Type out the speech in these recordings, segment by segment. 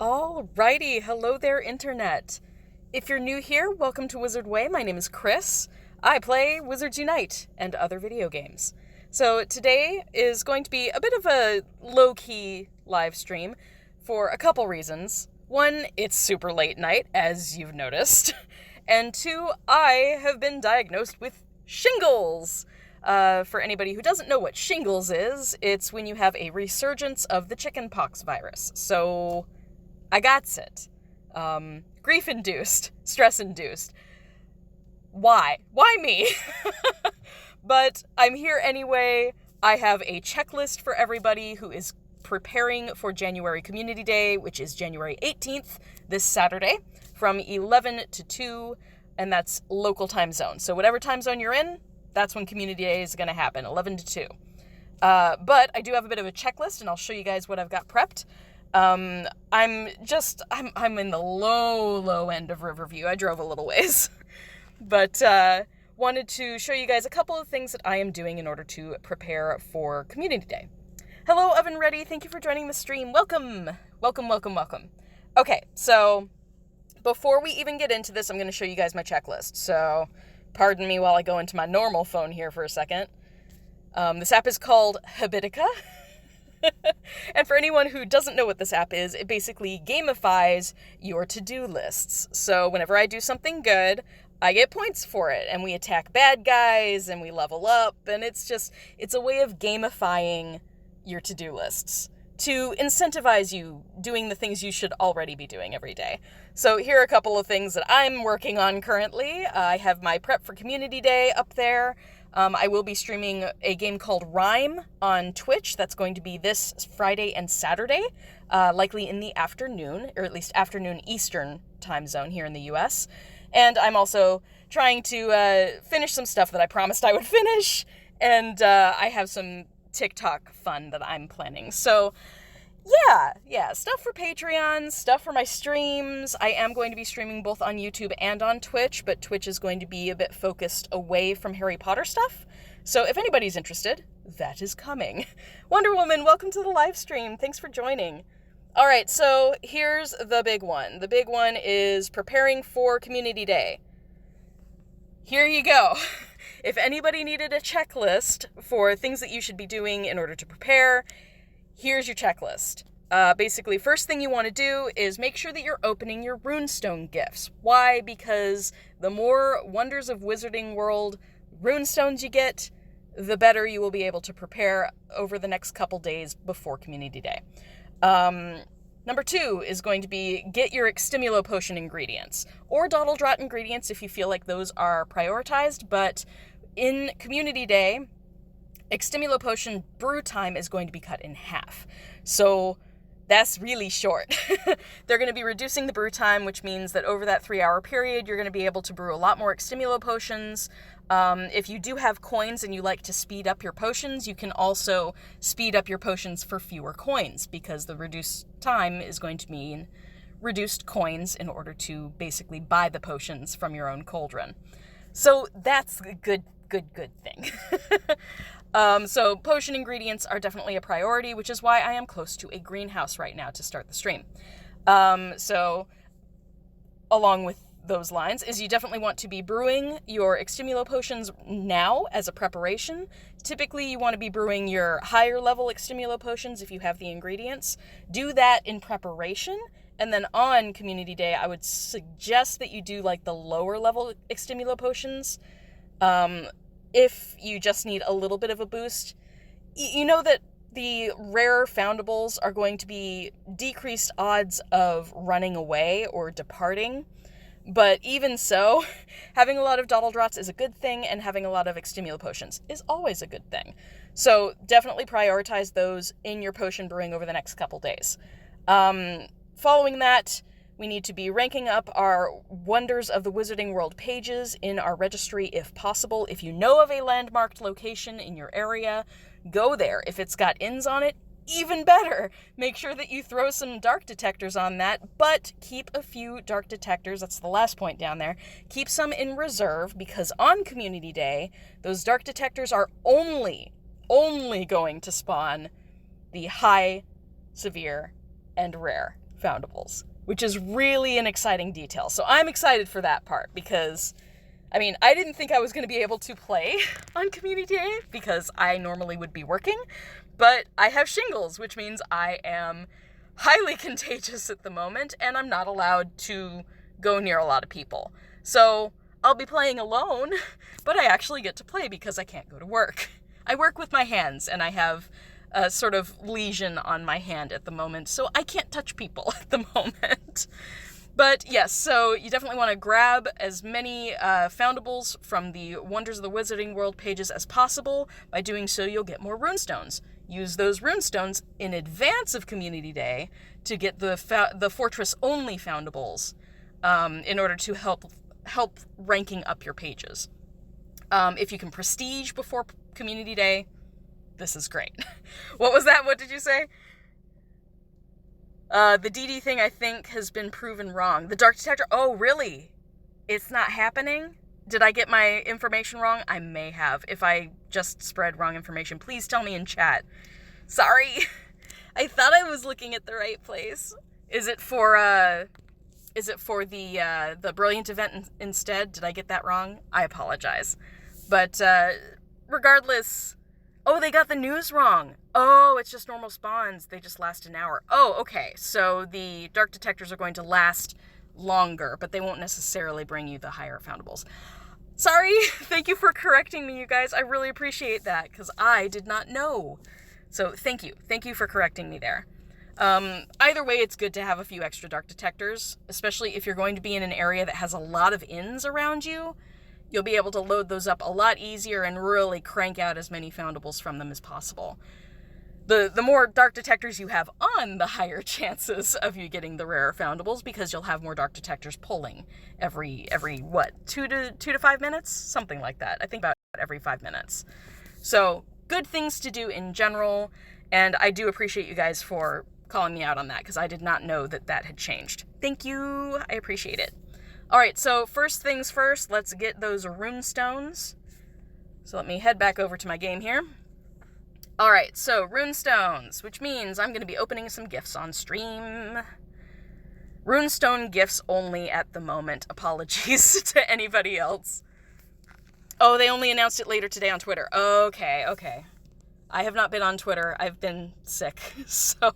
Alrighty, hello there, Internet. If you're new here, welcome to Wizard Way. My name is Chris. I play Wizards Unite and other video games. So today is going to be a bit of a low-key live stream for a couple reasons. One, it's super late night, as you've noticed. And two, I have been diagnosed with shingles. For anybody who doesn't know what shingles is, it's when you have a resurgence of the chickenpox virus. So I got it. Grief-induced, stress-induced. Why? Why me? But I'm here anyway. I have a checklist for everybody who is preparing for January Community Day, which is January 18th, this Saturday, from 11 to 2, and that's local time zone. So whatever time zone you're in, that's when Community Day is going to happen, 11 to 2. But I do have a bit of a checklist, and I'll show you guys what I've got prepped. I'm in the low end of Riverview. I drove a little ways. But wanted to show you guys a couple of things that I am doing in order to prepare for Community Day. Hello, Oven Ready. Thank you for joining the stream. Welcome. Okay, so before we even get into this, I'm going to show you guys my checklist. So pardon me while I go into my normal phone here for a second. This app is called Habitica. And for anyone who doesn't know what this app is, it basically gamifies your to-do lists. So whenever I do something good, I get points for it, and we attack bad guys, and we level up, and it's a way of gamifying your to-do lists to incentivize you doing the things you should already be doing every day. So here are a couple of things that I'm working on currently. I have my prep for Community Day up there. I will be streaming a game called Rhyme on Twitch. That's going to be this Friday and Saturday, likely in the afternoon, or at least afternoon Eastern time zone here in the US. And I'm also trying to finish some stuff that I promised I would finish, and I have some TikTok fun that I'm planning. So yeah, stuff for Patreon, stuff for my streams. I am going to be streaming both on YouTube and on Twitch, but Twitch is going to be a bit focused away from Harry Potter stuff. So if anybody's interested, that is coming. Wonder Woman, welcome to the live stream. Thanks for joining. All right, so here's the big one. The big one is preparing for Community Day. Here you go. If anybody needed a checklist for things that you should be doing in order to prepare, here's your checklist. Basically, first thing you want to do is make sure that you're opening your runestone gifts. Why? Because the more Wonders of Wizarding World runestones you get, the better you will be able to prepare over the next couple days before Community Day. Number 2 is going to be get your Extimulo Potion ingredients, or Dottle Draught ingredients if you feel like those are prioritized, but in Community Day, Extimulo Potion brew time is going to be cut in half. So that's really short. They're going to be reducing the brew time, which means that over that 3-hour period, you're going to be able to brew a lot more Extimulo Potions. If you do have coins and you like to speed up your potions, you can also speed up your potions for fewer coins, because the reduced time is going to mean reduced coins in order to basically buy the potions from your own cauldron. So that's a good thing. So potion ingredients are definitely a priority, which is why I am close to a greenhouse right now to start the stream. So along with those lines is you definitely want to be brewing your Extimulo Potions now as a preparation. Typically you want to be brewing your higher level Extimulo Potions if you have the ingredients. Do that in preparation, and then on Community Day I would suggest that you do like the lower level Extimulo Potions. If you just need a little bit of a boost. You know that the rare foundables are going to be decreased odds of running away or departing. But even so, having a lot of Dottle Draughts is a good thing, and having a lot of Extimulo Potions is always a good thing. So definitely prioritize those in your potion brewing over the next couple days. Following that, we need to be ranking up our Wonders of the Wizarding World pages in our registry if possible. If you know of a landmarked location in your area, go there. If it's got inns on it, even better. Make sure that you throw some dark detectors on that, but keep a few dark detectors, that's the last point down there, keep some in reserve, because on Community Day, those dark detectors are only going to spawn the high, severe, and rare foundables, which is really an exciting detail. So I'm excited for that part because, I mean, I didn't think I was going to be able to play on Community Day because I normally would be working, but I have shingles, which means I am highly contagious at the moment, and I'm not allowed to go near a lot of people. So I'll be playing alone, but I actually get to play because I can't go to work. I work with my hands, and I have a sort of lesion on my hand at the moment, so I can't touch people at the moment. But yes, so you definitely want to grab as many foundables from the Wonders of the Wizarding World pages as possible. By doing so, you'll get more runestones. Use those runestones in advance of Community Day to get the Fortress-only foundables in order to help ranking up your pages. If you can prestige before Community Day, this is great. What was that? What did you say? The DD thing, I think, has been proven wrong. The Dark Detector? Oh, really? It's not happening? Did I get my information wrong? I may have. If I just spread wrong information, please tell me in chat. Sorry. I thought I was looking at the right place. Is it for the Brilliant event instead? Did I get that wrong? I apologize. But regardless, oh, they got the news wrong. Oh, it's just normal spawns. They just last an hour. Oh, okay. So the Dark Detectors are going to last longer, but they won't necessarily bring you the higher foundables. Sorry. Thank you for correcting me, you guys. I really appreciate that because I did not know. So thank you. Thank you for correcting me there. Either way, it's good to have a few extra Dark Detectors, especially if you're going to be in an area that has a lot of inns around you. You'll be able to load those up a lot easier and really crank out as many foundables from them as possible. The more Dark Detectors you have on, the higher chances of you getting the rarer foundables, because you'll have more Dark Detectors pulling every what, 2 to 5 minutes? Something like that. I think about every 5 minutes. So, good things to do in general, and I do appreciate you guys for calling me out on that, because I did not know that had changed. Thank you. I appreciate it. Alright, so first things first, let's get those runestones. So let me head back over to my game here. Alright, so runestones, which means I'm going to be opening some gifts on stream. Runestone gifts only at the moment. Apologies to anybody else. Oh, they only announced it later today on Twitter. Okay. I have not been on Twitter. I've been sick, so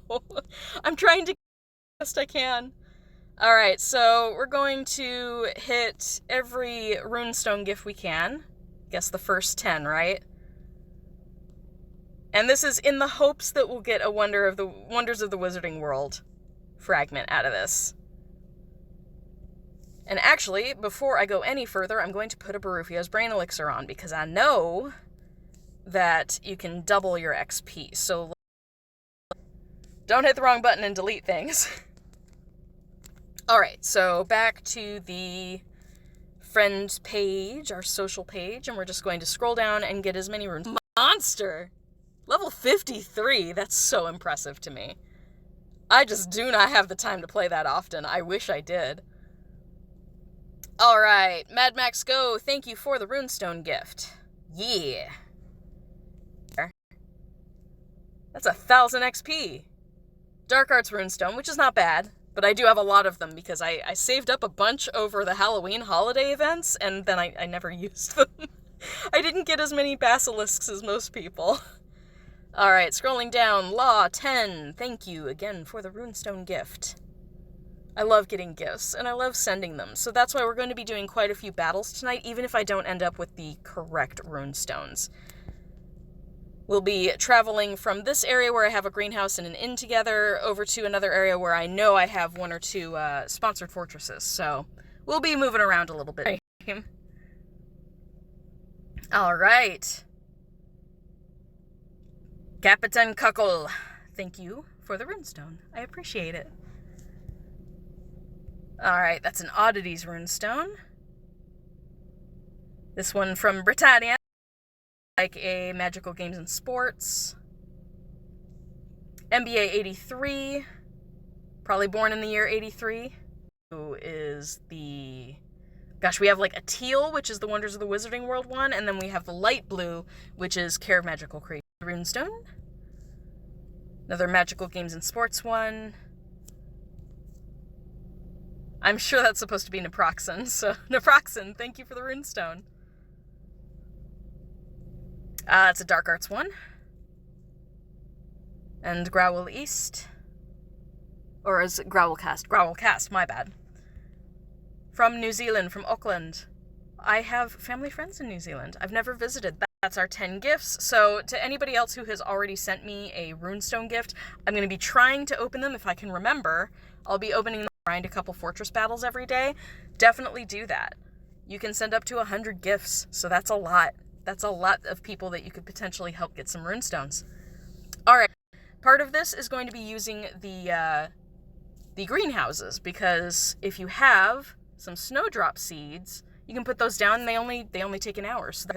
I'm trying to get the best I can. Alright, so we're going to hit every runestone gift we can. Guess the first 10, right? And this is in the hopes that we'll get a Wonders of the Wizarding World fragment out of this. And actually, before I go any further, I'm going to put a Barufio's Brain Elixir on, because I know that you can double your XP. So don't hit the wrong button and delete things. Alright, so back to the friends page, our social page, and we're just going to scroll down and get as many runes. Monster! Level 53, that's so impressive to me. I just do not have the time to play that often. I wish I did. Alright, Mad Max Go, thank you for the runestone gift. Yeah. That's 1,000 XP. Dark Arts runestone, which is not bad, but I do have a lot of them because I saved up a bunch over the Halloween holiday events, and then I never used them. I didn't get as many basilisks as most people. Alright, scrolling down, Law 10, thank you again for the runestone gift. I love getting gifts, and I love sending them, so that's why we're going to be doing quite a few battles tonight, even if I don't end up with the correct runestones. We'll be traveling from this area where I have a greenhouse and an inn together, over to another area where I know I have 1 or 2 sponsored fortresses, so we'll be moving around a little bit. Alright. Capitan Cuckle, thank you for the runestone. I appreciate it. Alright, that's an Oddities runestone. This one from Britannia, like a Magical Games and Sports. NBA 83, probably born in the year 83. Who is the... Gosh, we have like a teal, which is the Wonders of the Wizarding World one, and then we have the light blue, which is Care of Magical Creatures. Runestone. Another Magical Games and Sports one. I'm sure that's supposed to be naproxen, so naproxen, thank you for the runestone. It's a Dark Arts one. And Growl East. Or is it Growlcast? Growlcast, my bad. From New Zealand, from Auckland. I have family friends in New Zealand. I've never visited. That's our 10 gifts. So to anybody else who has already sent me a runestone gift, I'm going to be trying to open them if I can remember. I'll be opening them, grind a couple fortress battles every day. Definitely do that. You can send up to 100 gifts, so that's a lot. That's a lot of people that you could potentially help get some runestones. All right. Part of this is going to be using the greenhouses, because if you have some snowdrop seeds, you can put those down, and they only take an hour. So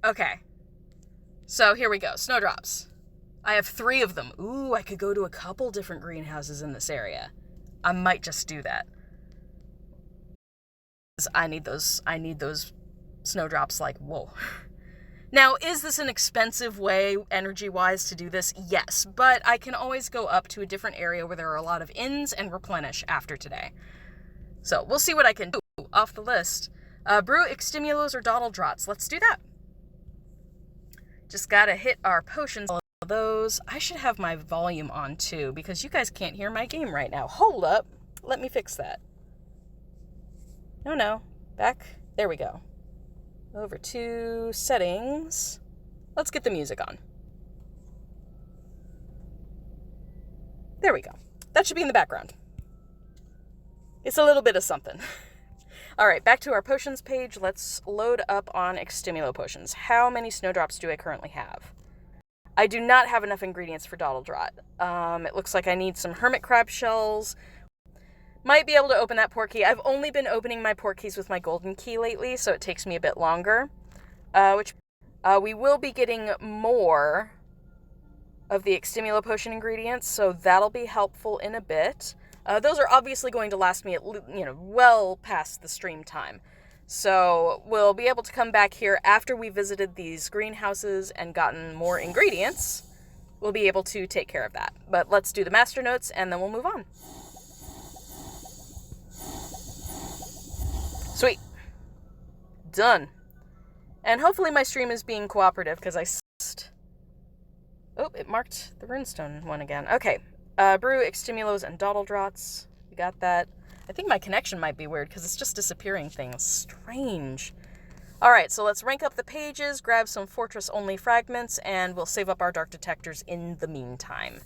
okay. So here we go. Snowdrops. I have 3 of them. Ooh, I could go to a couple different greenhouses in this area. I might just do that. I need those snowdrops like, whoa. Now, is this an expensive way, energy-wise, to do this? Yes, but I can always go up to a different area where there are a lot of inns and replenish after today. So, we'll see what I can do. Off the list. Brew Extimulos or Dottle Drots. Let's do that. Just gotta hit our potions. All of those. I should have my volume on, too, because you guys can't hear my game right now. Hold up. Let me fix that. No. Back. There we go. Over to settings. Let's get the music on. There we go. That should be in the background. It's a little bit of something. All right, back to our potions page. Let's load up on Extimulo potions. How many snowdrops do I currently have? I do not have enough ingredients for Dottle Drot. It looks like I need some hermit crab shells. Might be able to open that port key. I've only been opening my port keys with my golden key lately, so it takes me a bit longer. We will be getting more of the Extimulo potion ingredients, so that'll be helpful in a bit. Those are obviously going to last me, well past the stream time. So we'll be able to come back here after we visited these greenhouses and gotten more ingredients. We'll be able to take care of that. But let's do the master notes, and then we'll move on. Sweet. Done. And hopefully my stream is being cooperative, because oh, it marked the runestone one again. Okay. Brew, Extimulos, and Dottle Drots. We got that. I think my connection might be weird, because it's just disappearing things. Strange. Alright, so let's rank up the pages, grab some fortress-only fragments, and we'll save up our dark detectors in the meantime.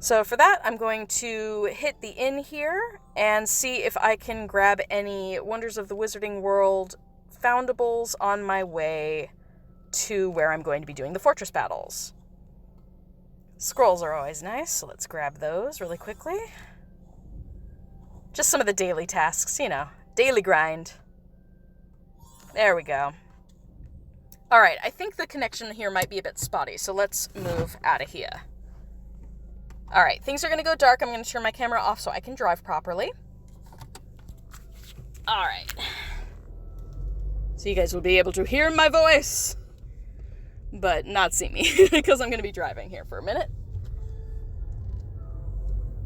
So for that, I'm going to hit the inn here and see if I can grab any Wonders of the Wizarding World foundables on my way to where I'm going to be doing the fortress battles. Scrolls are always nice, so let's grab those really quickly. Just some of the daily tasks, daily grind. There we go. Alright, I think the connection here might be a bit spotty, so let's move out of here. Alright, things are going to go dark. I'm going to turn my camera off so I can drive properly. Alright. So you guys will be able to hear my voice, but not see me, because I'm going to be driving here for a minute.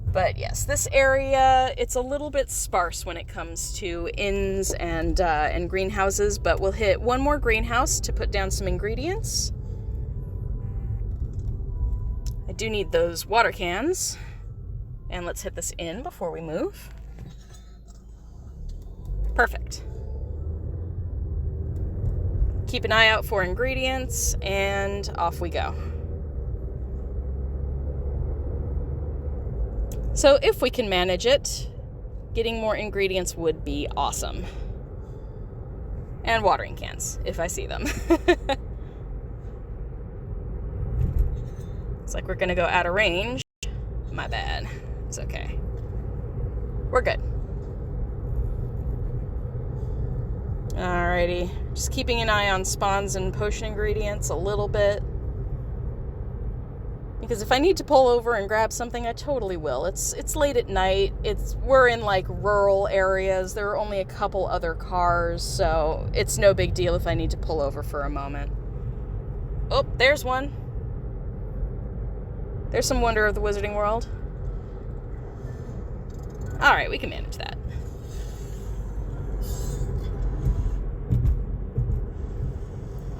But yes, this area, it's a little bit sparse when it comes to inns and greenhouses, but we'll hit one more greenhouse to put down some ingredients. I do need those water cans. And let's hit this inn before we move. Perfect. Keep an eye out for ingredients, and off we go. So if we can manage it, getting more ingredients would be awesome. And watering cans, if I see them. It's like we're gonna go out of range. My bad. It's okay. We're good. Alrighty. Just keeping an eye on spawns and potion ingredients a little bit. Because if I need to pull over and grab something, I totally will. It's late at night. We're in like rural areas. There are only a couple other cars, so it's no big deal if I need to pull over for a moment. Oh, there's one. There's some Wonder of the Wizarding World. Alright, we can manage that.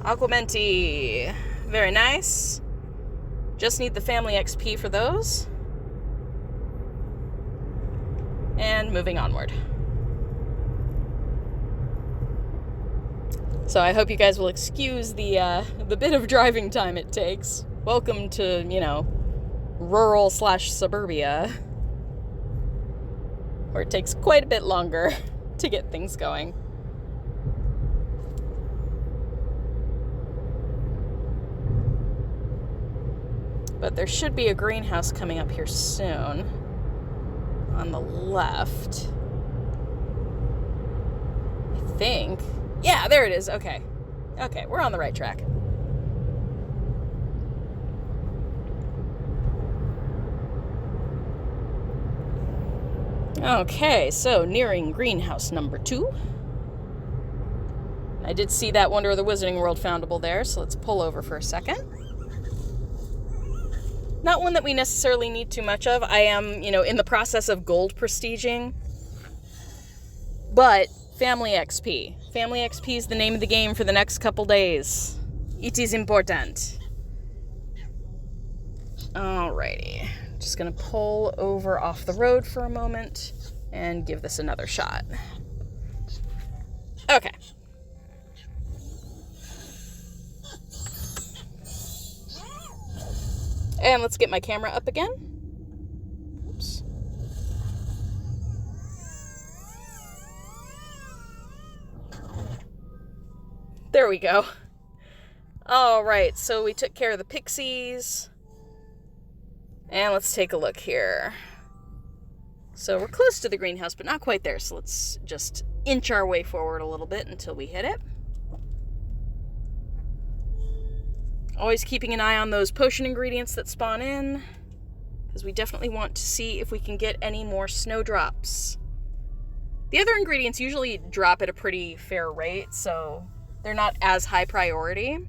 Aquamenti. Very nice. Just need the family XP for those. And moving onward. So I hope you guys will excuse the bit of driving time it takes. Welcome to, you know, rural/suburbia, where it takes quite a bit longer to get things going. But there should be a greenhouse coming up here soon. On the left. I think. Yeah, there it is. Okay. Okay, we're on the right track. Okay, so nearing greenhouse number 2. I did see that Wonder of the Wizarding World foundable there, so let's pull over for a second. Not one that we necessarily need too much of. I am, you know, in the process of gold prestiging. But family XP. Family XP is the name of the game for the next couple days. It is important. Alrighty. Just gonna pull over off the road for a moment and give this another shot. Okay. And let's get my camera up again. Oops. There we go. Alright, so we took care of the pixies. And let's take a look here. So we're close to the greenhouse, but not quite there. So let's just inch our way forward a little bit until we hit it. Always keeping an eye on those potion ingredients that spawn in, because we definitely want to see if we can get any more snowdrops. The other ingredients usually drop at a pretty fair rate, so they're not as high priority.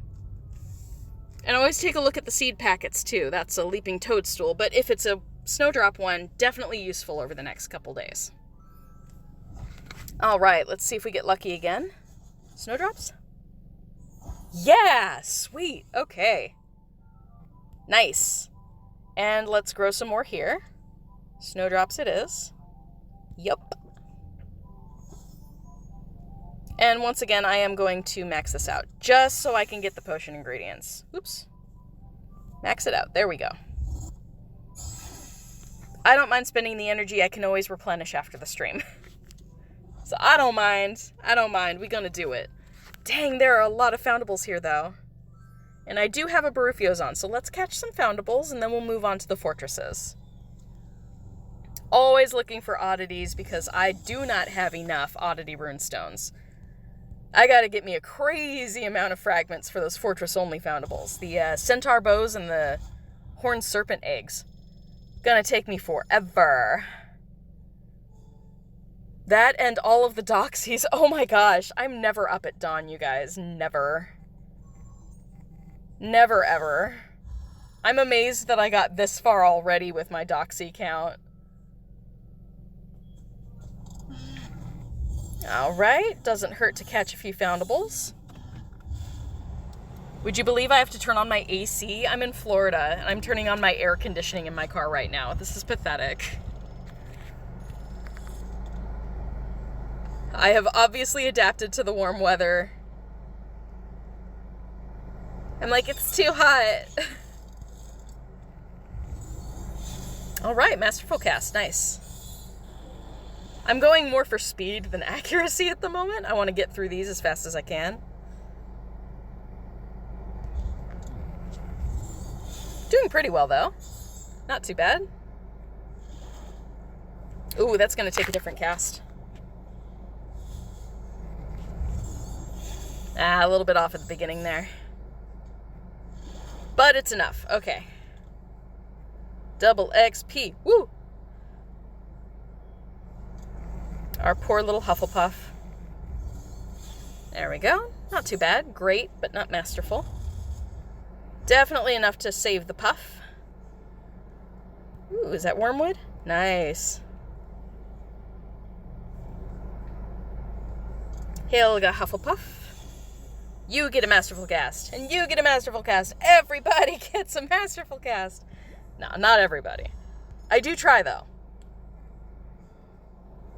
And always take a look at the seed packets too. That's a leaping toadstool, but if it's a snowdrop one, definitely useful over the next couple days. Alright, let's see if we get lucky again. Snowdrops? Yeah! Sweet! Okay. Nice. And let's grow some more here. Snowdrops it is. Yup. And once again, I am going to max this out, just so I can get the potion ingredients. Oops. Max it out. There we go. I don't mind spending the energy. I can always replenish after the stream. So I don't mind. I don't mind. We're gonna do it. Dang, there are a lot of foundables here, though. And I do have a Barufio's on, so let's catch some foundables, and then we'll move on to the fortresses. Always looking for oddities, because I do not have enough oddity runestones. I gotta get me a crazy amount of fragments for those fortress-only foundables. The centaur bows and the horned serpent eggs. Gonna take me forever. That and all of the doxies. Oh my gosh, I'm never up at dawn, you guys. Never. Never ever. I'm amazed that I got this far already with my doxy count. Alright, doesn't hurt to catch a few foundables. Would you believe I have to turn on my AC? I'm in Florida, and I'm turning on my air conditioning in my car right now. This is pathetic. I have obviously adapted to the warm weather. I'm like, it's too hot. Alright, Masterful Cast, nice. I'm going more for speed than accuracy at the moment. I want to get through these as fast as I can. Doing pretty well, though. Not too bad. Ooh, that's going to take a different cast. A little bit off at the beginning there. But it's enough. Okay. Double XP. Woo! Our poor little Hufflepuff. There we go. Not too bad. Great, but not masterful. Definitely enough to save the puff. Ooh, is that wormwood? Nice. Helga Hufflepuff. You get a masterful cast, and you get a masterful cast. Everybody gets a masterful cast. No, not everybody. I do try, though.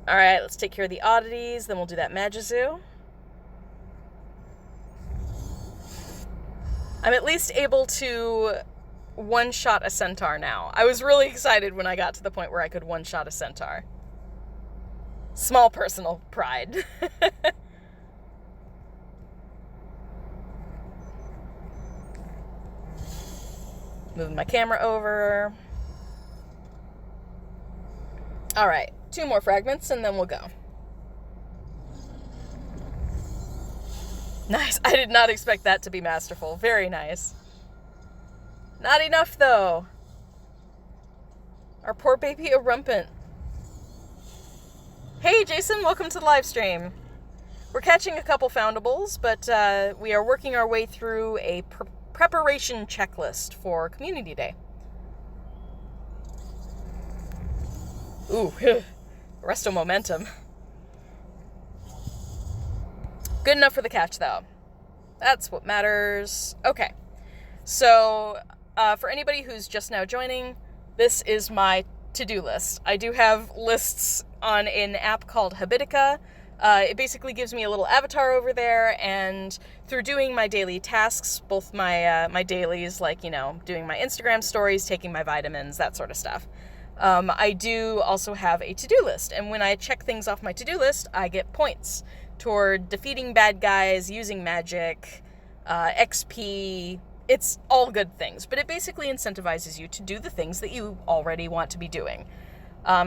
Alright, let's take care of the oddities, then we'll do that Magizoo. I'm at least able to one-shot a centaur now. I was really excited when I got to the point where I could one-shot a centaur. Small personal pride. Moving my camera over. Alright, 2 more fragments and then we'll go. Nice. I did not expect that to be masterful. Very nice. Not enough, though. Our poor baby Arumpent. Hey, Jason. Welcome to the live stream. We're catching a couple foundables, but we are working our way through a preparation checklist for Community Day. Ooh, resto momentum. Good enough for the catch, though. That's what matters. Okay, so for anybody who's just now joining, this is my to-do list. I do have lists on an app called Habitica. It basically gives me a little avatar over there, and through doing my daily tasks, both my dailies, like, you know, doing my Instagram stories, taking my vitamins, that sort of stuff, I do also have a to-do list, and when I check things off my to-do list, I get points toward defeating bad guys, using magic, XP. It's all good things, but it basically incentivizes you to do the things that you already want to be doing.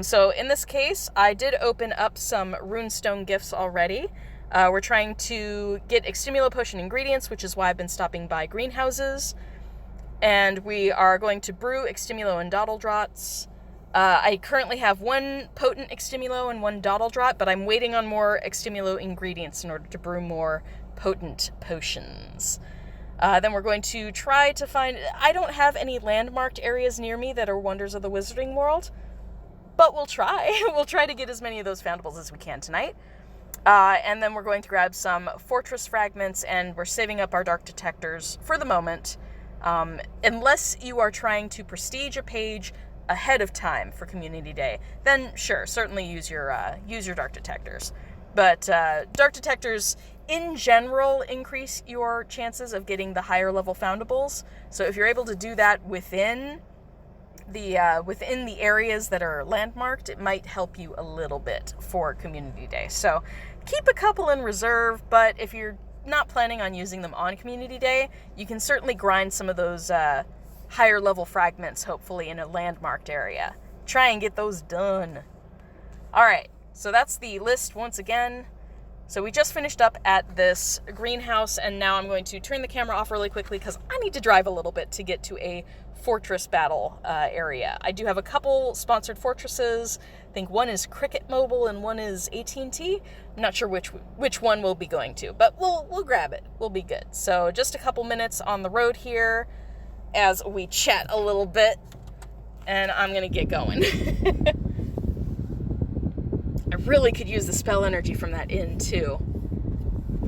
So in this case, I did open up some runestone gifts already. We're trying to get Extimulo Potion ingredients, which is why I've been stopping by greenhouses. And we are going to brew Extimulo and Dottledrots. I currently have 1 potent Extimulo and 1 Dottledrot, but I'm waiting on more Extimulo ingredients in order to brew more potent potions. Then we're going to try to find... I don't have any landmarked areas near me that are wonders of the Wizarding World, but we'll try. We'll try to get as many of those foundables as we can tonight. And then we're going to grab some fortress fragments, and we're saving up our dark detectors for the moment. Unless you are trying to prestige a page ahead of time for Community Day, then sure, certainly use your dark detectors. But dark detectors in general increase your chances of getting the higher level foundables. So if you're able to do that within the areas that are landmarked, it might help you a little bit for Community Day. So keep a couple in reserve, but if you're not planning on using them on Community Day, you can certainly grind some of those higher level fragments, hopefully in a landmarked area. Try and get those done. Alright, so that's the list once again. So we just finished up at this greenhouse, and now I'm going to turn the camera off really quickly because I need to drive a little bit to get to a fortress battle area. I do have a couple sponsored fortresses. I think one is Cricket Mobile and one is AT&T. I'm not sure which one we'll be going to, but we'll grab it. We'll be good. So just a couple minutes on the road here as we chat a little bit, and I'm gonna get going. I really could use the spell energy from that inn too,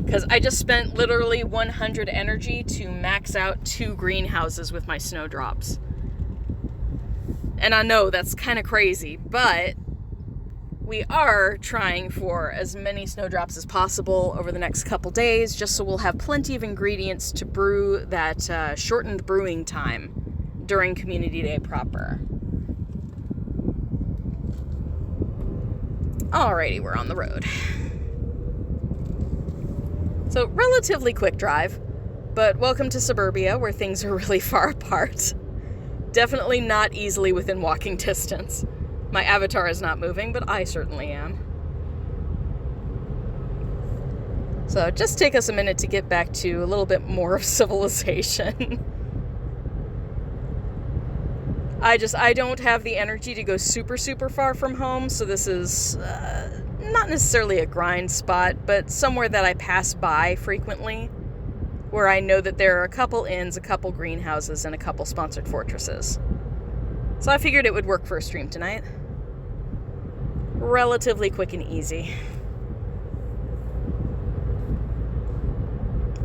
because I just spent literally 100 energy to max out 2 greenhouses with my snowdrops. And I know that's kind of crazy, but we are trying for as many snowdrops as possible over the next couple days, just so we'll have plenty of ingredients to brew that shortened brewing time during Community Day proper. Alrighty, we're on the road. So, relatively quick drive, but welcome to suburbia where things are really far apart. Definitely not easily within walking distance. My avatar is not moving, but I certainly am. So, just take us a minute to get back to a little bit more of civilization. I don't have the energy to go super, super far from home, so this is not necessarily a grind spot, but somewhere that I pass by frequently, where I know that there are a couple inns, a couple greenhouses, and a couple sponsored fortresses. So I figured it would work for a stream tonight. Relatively quick and easy.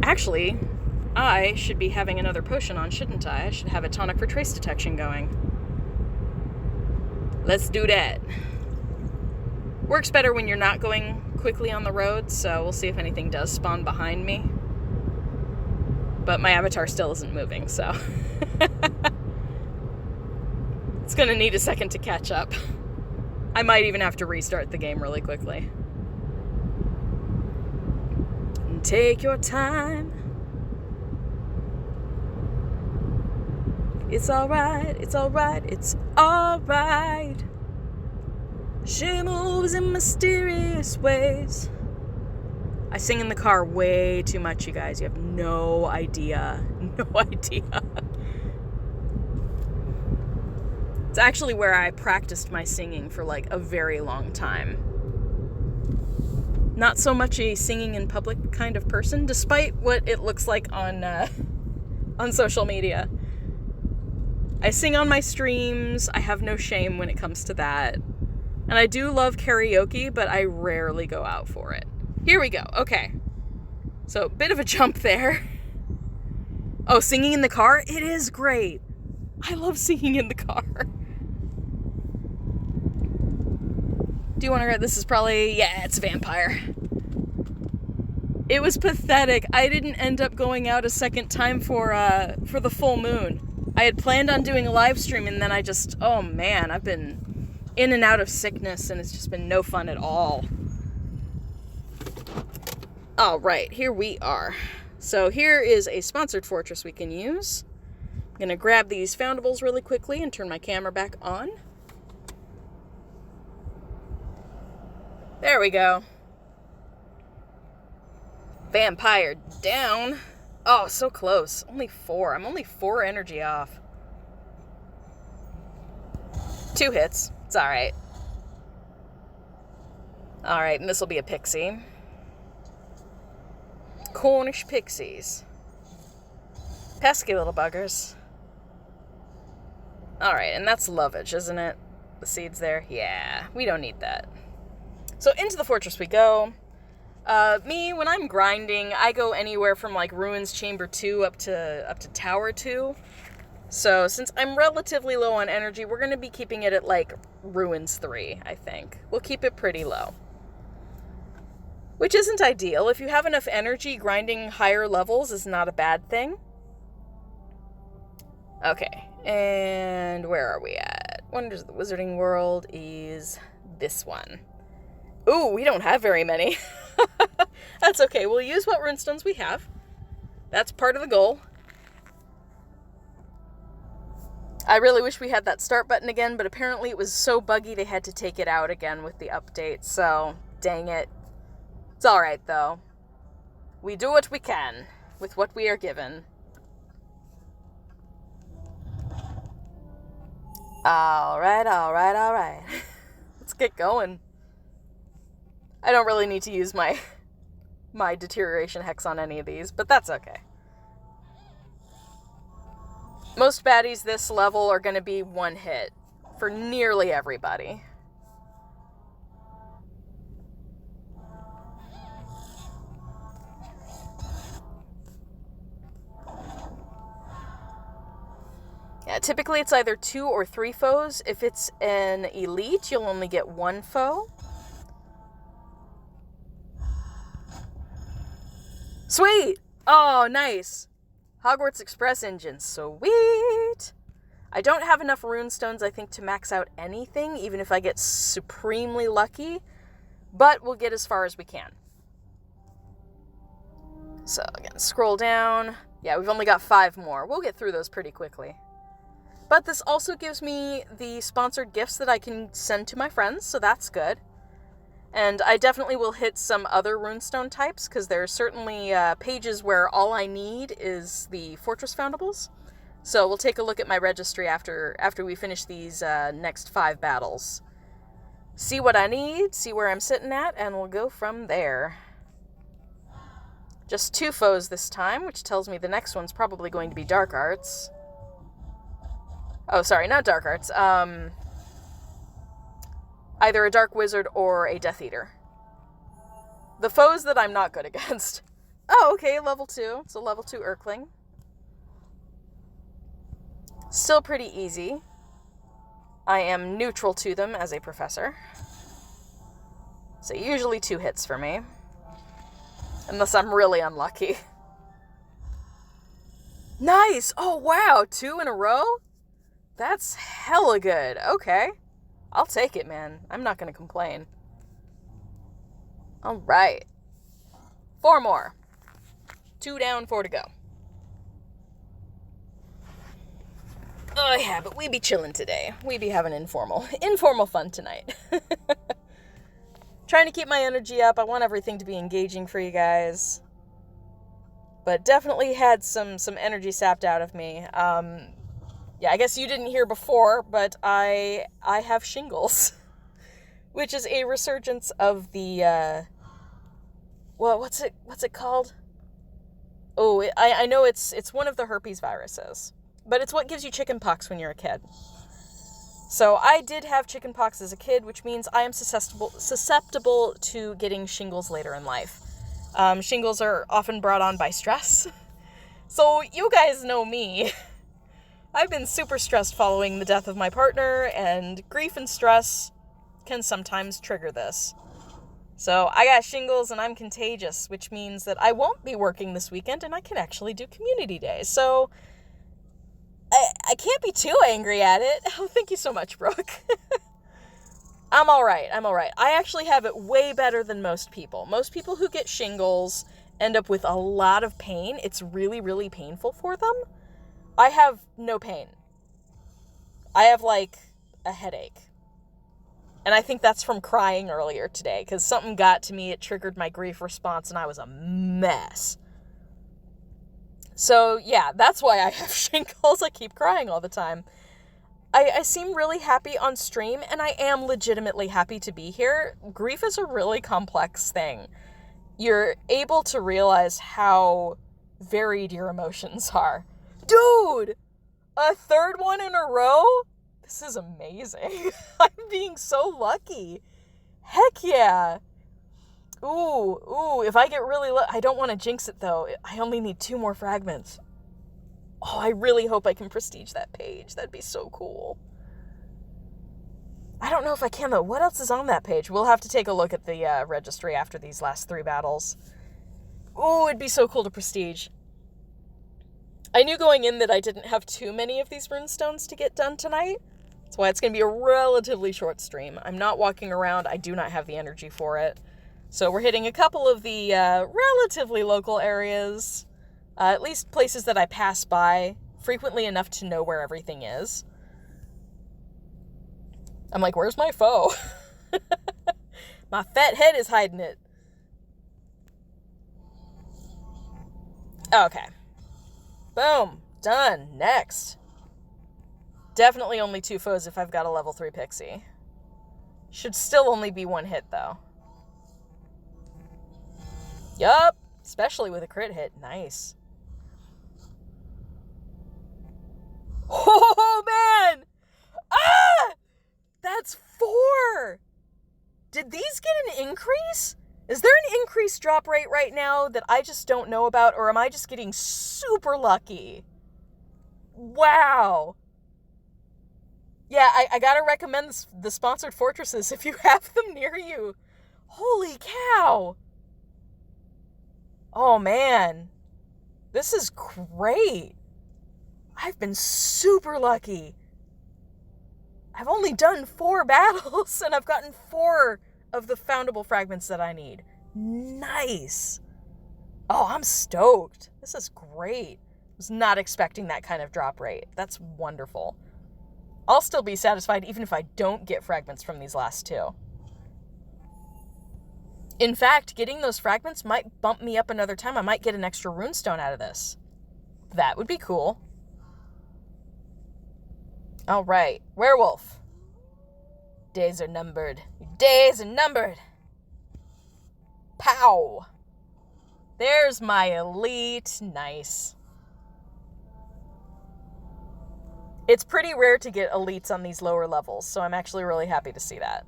Actually, I should be having another potion on, shouldn't I? I should have a tonic for trace detection going. Let's do that. Works better when you're not going quickly on the road, so we'll see if anything does spawn behind me. But my avatar still isn't moving, so... It's gonna need a second to catch up. I might even have to restart the game really quickly. Take your time. It's alright, it's alright, it's alright. She moves in mysterious ways. I sing in the car way too much, you guys. You have no idea. No idea. It's actually where I practiced my singing for like a very long time. Not so much a singing in public kind of person, despite what it looks like on social media. I sing on my streams. I have no shame when it comes to that. And I do love karaoke, but I rarely go out for it. Here we go. Okay. So, bit of a jump there. Oh, singing in the car? It is great. I love singing in the car. Do you want to... This is probably... Yeah, it's a vampire. It was pathetic. I didn't end up going out a second time for the full moon. I had planned on doing a live stream, and then I just... Oh, man, I've been in and out of sickness, and it's just been no fun at all. All right, here we are. So here is a sponsored fortress we can use. I'm going to grab these foundables really quickly and turn my camera back on. There we go. Vampire down. Oh, so close. Only 4. I'm only 4 energy off. 2 hits. It's alright. Alright, and this will be a pixie. Cornish pixies. Pesky little buggers. Alright, and that's lovage, isn't it? The seeds there? Yeah, we don't need that. So into the fortress we go. Me, when I'm grinding, I go anywhere from like Ruins Chamber 2 up to Tower 2. So since I'm relatively low on energy, we're going to be keeping it at like Ruins 3, I think. We'll keep it pretty low. Which isn't ideal. If you have enough energy, grinding higher levels is not a bad thing. Okay, and where are we at? Wonders of the Wizarding World is this one. Ooh, we don't have very many. That's okay. We'll use what runestones we have. That's part of the goal. I really wish we had that start button again, but apparently it was so buggy they had to take it out again with the update, so dang it. It's alright, though. We do what we can with what we are given. Alright, alright, alright. Let's get going. I don't really need to use my deterioration hex on any of these, but that's okay. Most baddies this level are going to be one hit for nearly everybody. Yeah, typically it's either 2 or 3 foes. If it's an elite, you'll only get 1 foe. Sweet! Oh, nice. Hogwarts Express engine. Sweet! I don't have enough runestones, I think, to max out anything, even if I get supremely lucky. But we'll get as far as we can. So, again, scroll down. Yeah, we've only got 5 more. We'll get through those pretty quickly. But this also gives me the sponsored gifts that I can send to my friends, so that's good. And I definitely will hit some other runestone types, because there are certainly pages where all I need is the Fortress Foundables. So we'll take a look at my registry after we finish these next 5 battles. See what I need, see where I'm sitting at, and we'll go from there. Just 2 foes this time, which tells me the next one's probably going to be Dark Arts. Oh, sorry, not Dark Arts. Either a Dark Wizard or a Death Eater. The foes that I'm not good against. Oh, okay, level 2. It's a level 2 Urkling. Still pretty easy. I am neutral to them as a professor. So usually 2 hits for me. Unless I'm really unlucky. Nice! Oh, wow! 2 in a row? That's hella good. Okay. I'll take it, man. I'm not gonna complain. Alright. 4 more. 2 down, 4 to go. Oh, yeah, but we be chilling today. We be having informal fun tonight. Trying to keep my energy up. I want everything to be engaging for you guys. But definitely had some energy sapped out of me. Yeah, I guess you didn't hear before, but I have shingles. Which is a resurgence of the, well, what's it called? Oh, I know it's one of the herpes viruses. But it's what gives you chickenpox when you're a kid. So I did have chickenpox as a kid, which means I am susceptible to getting shingles later in life. Shingles are often brought on by stress. So you guys know me. I've been super stressed following the death of my partner, and grief and stress can sometimes trigger this. So I got shingles and I'm contagious, which means that I won't be working this weekend and I can actually do community days. So I can't be too angry at it. Oh, thank you so much, Brooke. I'm alright. I actually have it way better than most people. Most people who get shingles end up with a lot of pain. It's really, really painful for them. I have no pain. I have, like, a headache. And I think that's from crying earlier today, because something got to me, it triggered my grief response, and I was a mess. So, yeah, that's why I have shingles. I keep crying all the time. I seem really happy on stream, and I am legitimately happy to be here. Grief is a really complex thing. You're able to realize how varied your emotions are. Dude! A 3rd one in a row? This is amazing. I'm being so lucky. Heck yeah. Ooh, if I get really I don't want to jinx it, though. I only need 2 more fragments. Oh, I really hope I can prestige that page. That'd be so cool. I don't know if I can, though. What else is on that page? We'll have to take a look at the registry after these last 3 battles. Ooh, it'd be so cool to prestige. I knew going in that I didn't have too many of these runestones to get done tonight. That's why it's going to be a relatively short stream. I'm not walking around. I do not have the energy for it. So we're hitting a couple of the relatively local areas. At least places that I pass by frequently enough to know where everything is. I'm like, where's my foe? My fat head is hiding it. Okay. Boom. Done. Next. Definitely only 2 foes if I've got a level 3 pixie. Should still only be 1 hit, though. Yup. Especially with a crit hit. Nice. Oh, man! Ah! That's 4! Did these get an increase? Is there an increased drop rate right now that I just don't know about, or am I just getting super lucky? Wow. Yeah, I gotta recommend the sponsored fortresses if you have them near you. Holy cow! Oh, man. This is great. I've been super lucky. I've only done 4 battles, and I've gotten 4 of the foundable fragments that I need. Nice. Oh, I'm stoked. This is great. I was not expecting that kind of drop rate. That's wonderful. I'll still be satisfied even if I don't get fragments from these last 2. In fact, getting those fragments might bump me up another time. I might get an extra runestone out of this. That would be cool. All right, werewolf. Days are numbered. Your days are numbered. Pow. There's my elite. Nice. It's pretty rare to get elites on these lower levels, so I'm actually really happy to see that.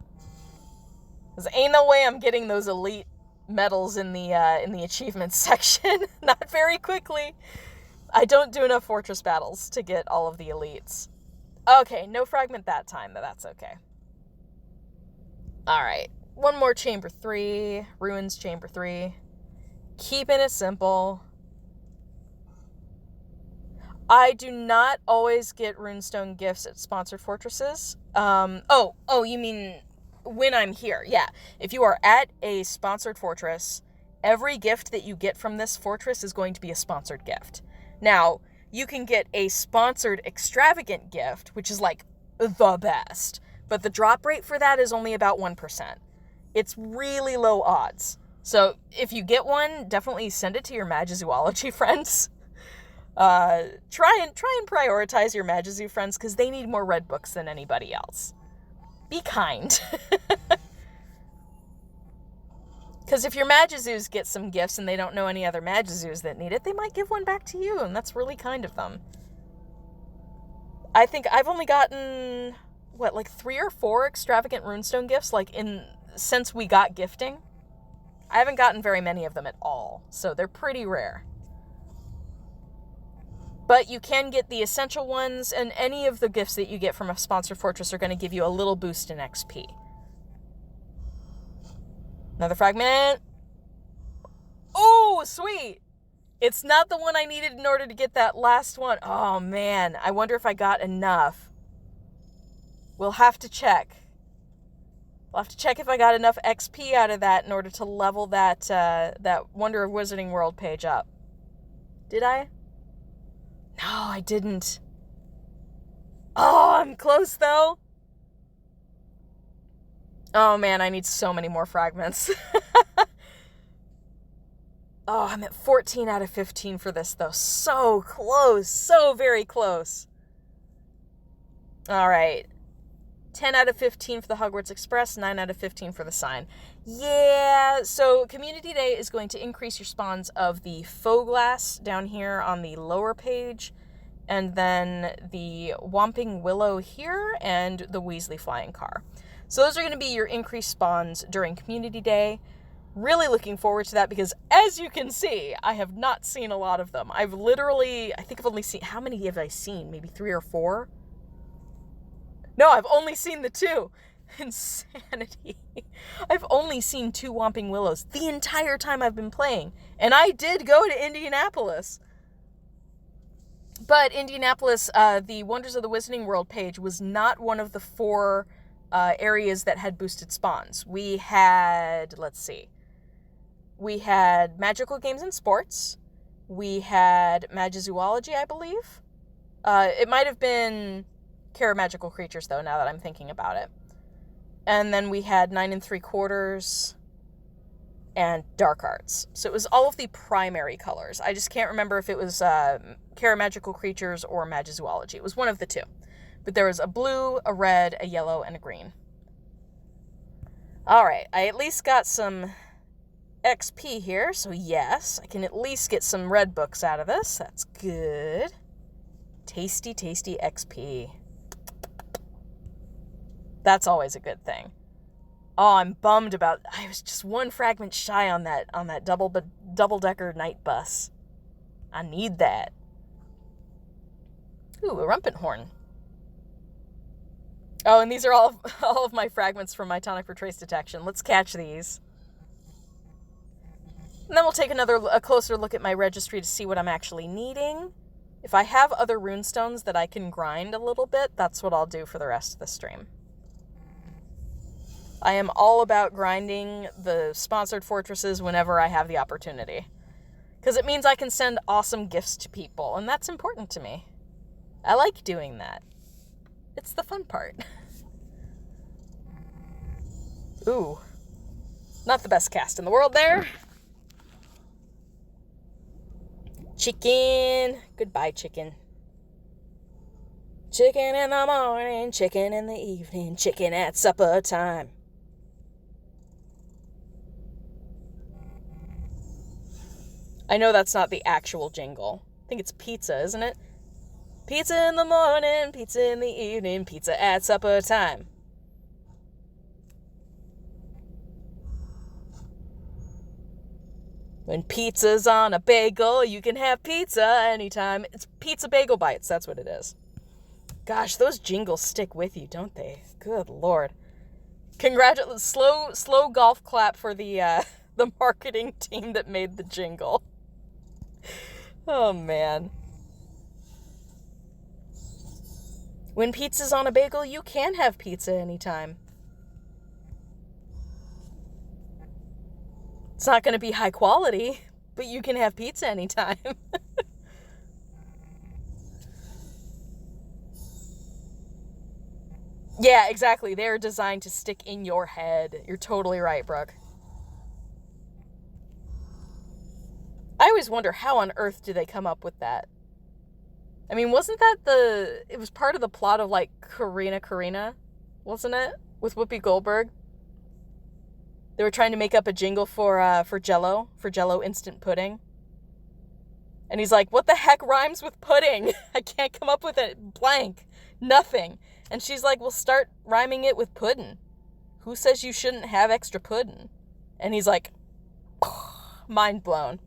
Because ain't no way I'm getting those elite medals in the achievements section. Not very quickly. I don't do enough fortress battles to get all of the elites. Okay, no fragment that time, but that's okay. Alright, one more chamber 3. Ruins chamber 3. Keeping it simple. I do not always get runestone gifts at sponsored fortresses. Oh, you mean when I'm here. Yeah. If you are at a sponsored fortress, every gift that you get from this fortress is going to be a sponsored gift. Now, you can get a sponsored extravagant gift, which is like the best, but the drop rate for that is only about 1%. It's really low odds. So if you get one, definitely send it to your Magizoology friends. Try and prioritize your Magazoo friends because they need more red books than anybody else. Be kind. Because if your Magizoos get some gifts and they don't know any other Magizoos that need it, they might give one back to you, and that's really kind of them. I think I've only gotten, 3 or 4 extravagant runestone gifts, since we got gifting. I haven't gotten very many of them at all, so they're pretty rare. But you can get the essential ones, and any of the gifts that you get from a sponsored fortress are going to give you a little boost in XP. Another fragment. Oh, sweet! It's not the one I needed in order to get that last one. Oh, man. I wonder if I got enough. We'll have to check. We'll have to check if I got enough XP out of that in order to level that Wonder of Wizarding World page up. Did I? No, I didn't. Oh, I'm close, though. Oh, man, I need so many more fragments. Oh, I'm at 14 out of 15 for this, though. So close. So very close. All right. 10 out of 15 for the Hogwarts Express, 9 out of 15 for the sign. Yeah, so Community Day is going to increase your spawns of the faux glass down here on the lower page, and then the Whomping Willow here, and the Weasley Flying Car. So those are going to be your increased spawns during Community Day. Really looking forward to that because, as you can see, I have not seen a lot of them. I think I've only seen, how many have I seen? Maybe 3 or 4? No, I've only seen the 2. Insanity. I've only seen 2 Whomping Willows the entire time I've been playing. And I did go to Indianapolis. But Indianapolis, the Wonders of the Wizarding World page was not one of the 4 areas that had boosted spawns. We had, we had Magical Games and Sports. We had Magizoology, I believe. It might have been Care Magical Creatures, though, now that I'm thinking about it. And then we had 9 3/4 and Dark Arts. So it was all of the primary colors. I just can't remember if it was Care Magical Creatures or Magizoology. It was one of the 2. But there was a blue, a red, a yellow, and a green. Alright, I at least got some XP here, so yes, I can at least get some red books out of this. That's good. Tasty, tasty XP. That's always a good thing. Oh, I'm bummed about, I was just 1 fragment shy on that double-decker night bus. I need that. Ooh, a Rumpenhorn. Oh, and these are all of my fragments from my tonic for trace detection. Let's catch these. And then we'll take a closer look at my registry to see what I'm actually needing. If I have other runestones that I can grind a little bit, that's what I'll do for the rest of the stream. I am all about grinding the sponsored fortresses whenever I have the opportunity. Because it means I can send awesome gifts to people, and that's important to me. I like doing that. It's the fun part. Ooh. Not the best cast in the world there. Chicken. Goodbye, chicken. Chicken in the morning, chicken in the evening, chicken at supper time. I know that's not the actual jingle. I think it's pizza, isn't it? Pizza in the morning, pizza in the evening, pizza at supper time. When pizza's on a bagel, you can have pizza anytime. It's Pizza Bagel Bites, that's what it is. Gosh, those jingles stick with you, don't they? Good Lord. Congratulations. Slow golf clap for the marketing team that made the jingle. Oh, man. When pizza's on a bagel, you can have pizza anytime. It's not going to be high quality, but you can have pizza anytime. Yeah, exactly. They're designed to stick in your head. You're totally right, Brooke. I always wonder how on earth do they come up with that? I mean, wasn't that it was part of the plot of, like, Karina, wasn't it? With Whoopi Goldberg? They were trying to make up a jingle for Jell-O instant pudding. And he's like, what the heck rhymes with pudding? I can't come up with it. Blank. Nothing. And she's like, well, start rhyming it with puddin'. Who says you shouldn't have extra puddin'? And he's like, mind blown.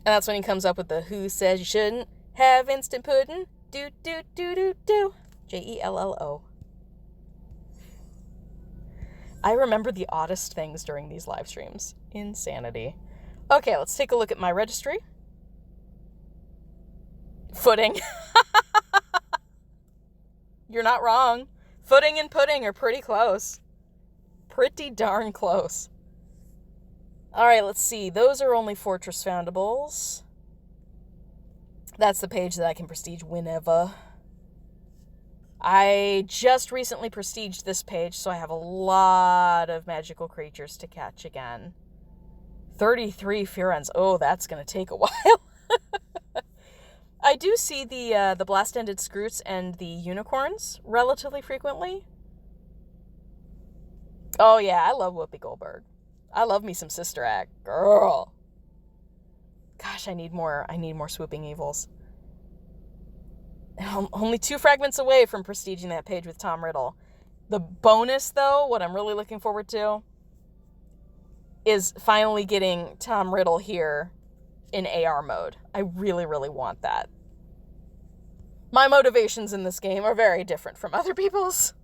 And that's when he comes up with the who says you shouldn't have instant puddin'? Do, do, do, do, do. Jello. I remember the oddest things during these live streams. Insanity. Okay, let's take a look at my registry. Footing. You're not wrong. Footing and pudding are pretty close. Pretty darn close. Alright, let's see. Those are only Fortress Foundables. That's the page that I can prestige whenever. I just recently prestiged this page, so I have a lot of magical creatures to catch again. 33 Furens. Oh, that's going to take a while. I do see the blast-ended Scroots and the unicorns relatively frequently. Oh yeah, I love Whoopi Goldberg. I love me some Sister Act. Girl. Gosh, I need more swooping evils. I'm only 2 fragments away from prestiging that page with Tom Riddle. The bonus, though, what I'm really looking forward to, is finally getting Tom Riddle here in AR mode. I really, really want that. My motivations in this game are very different from other people's.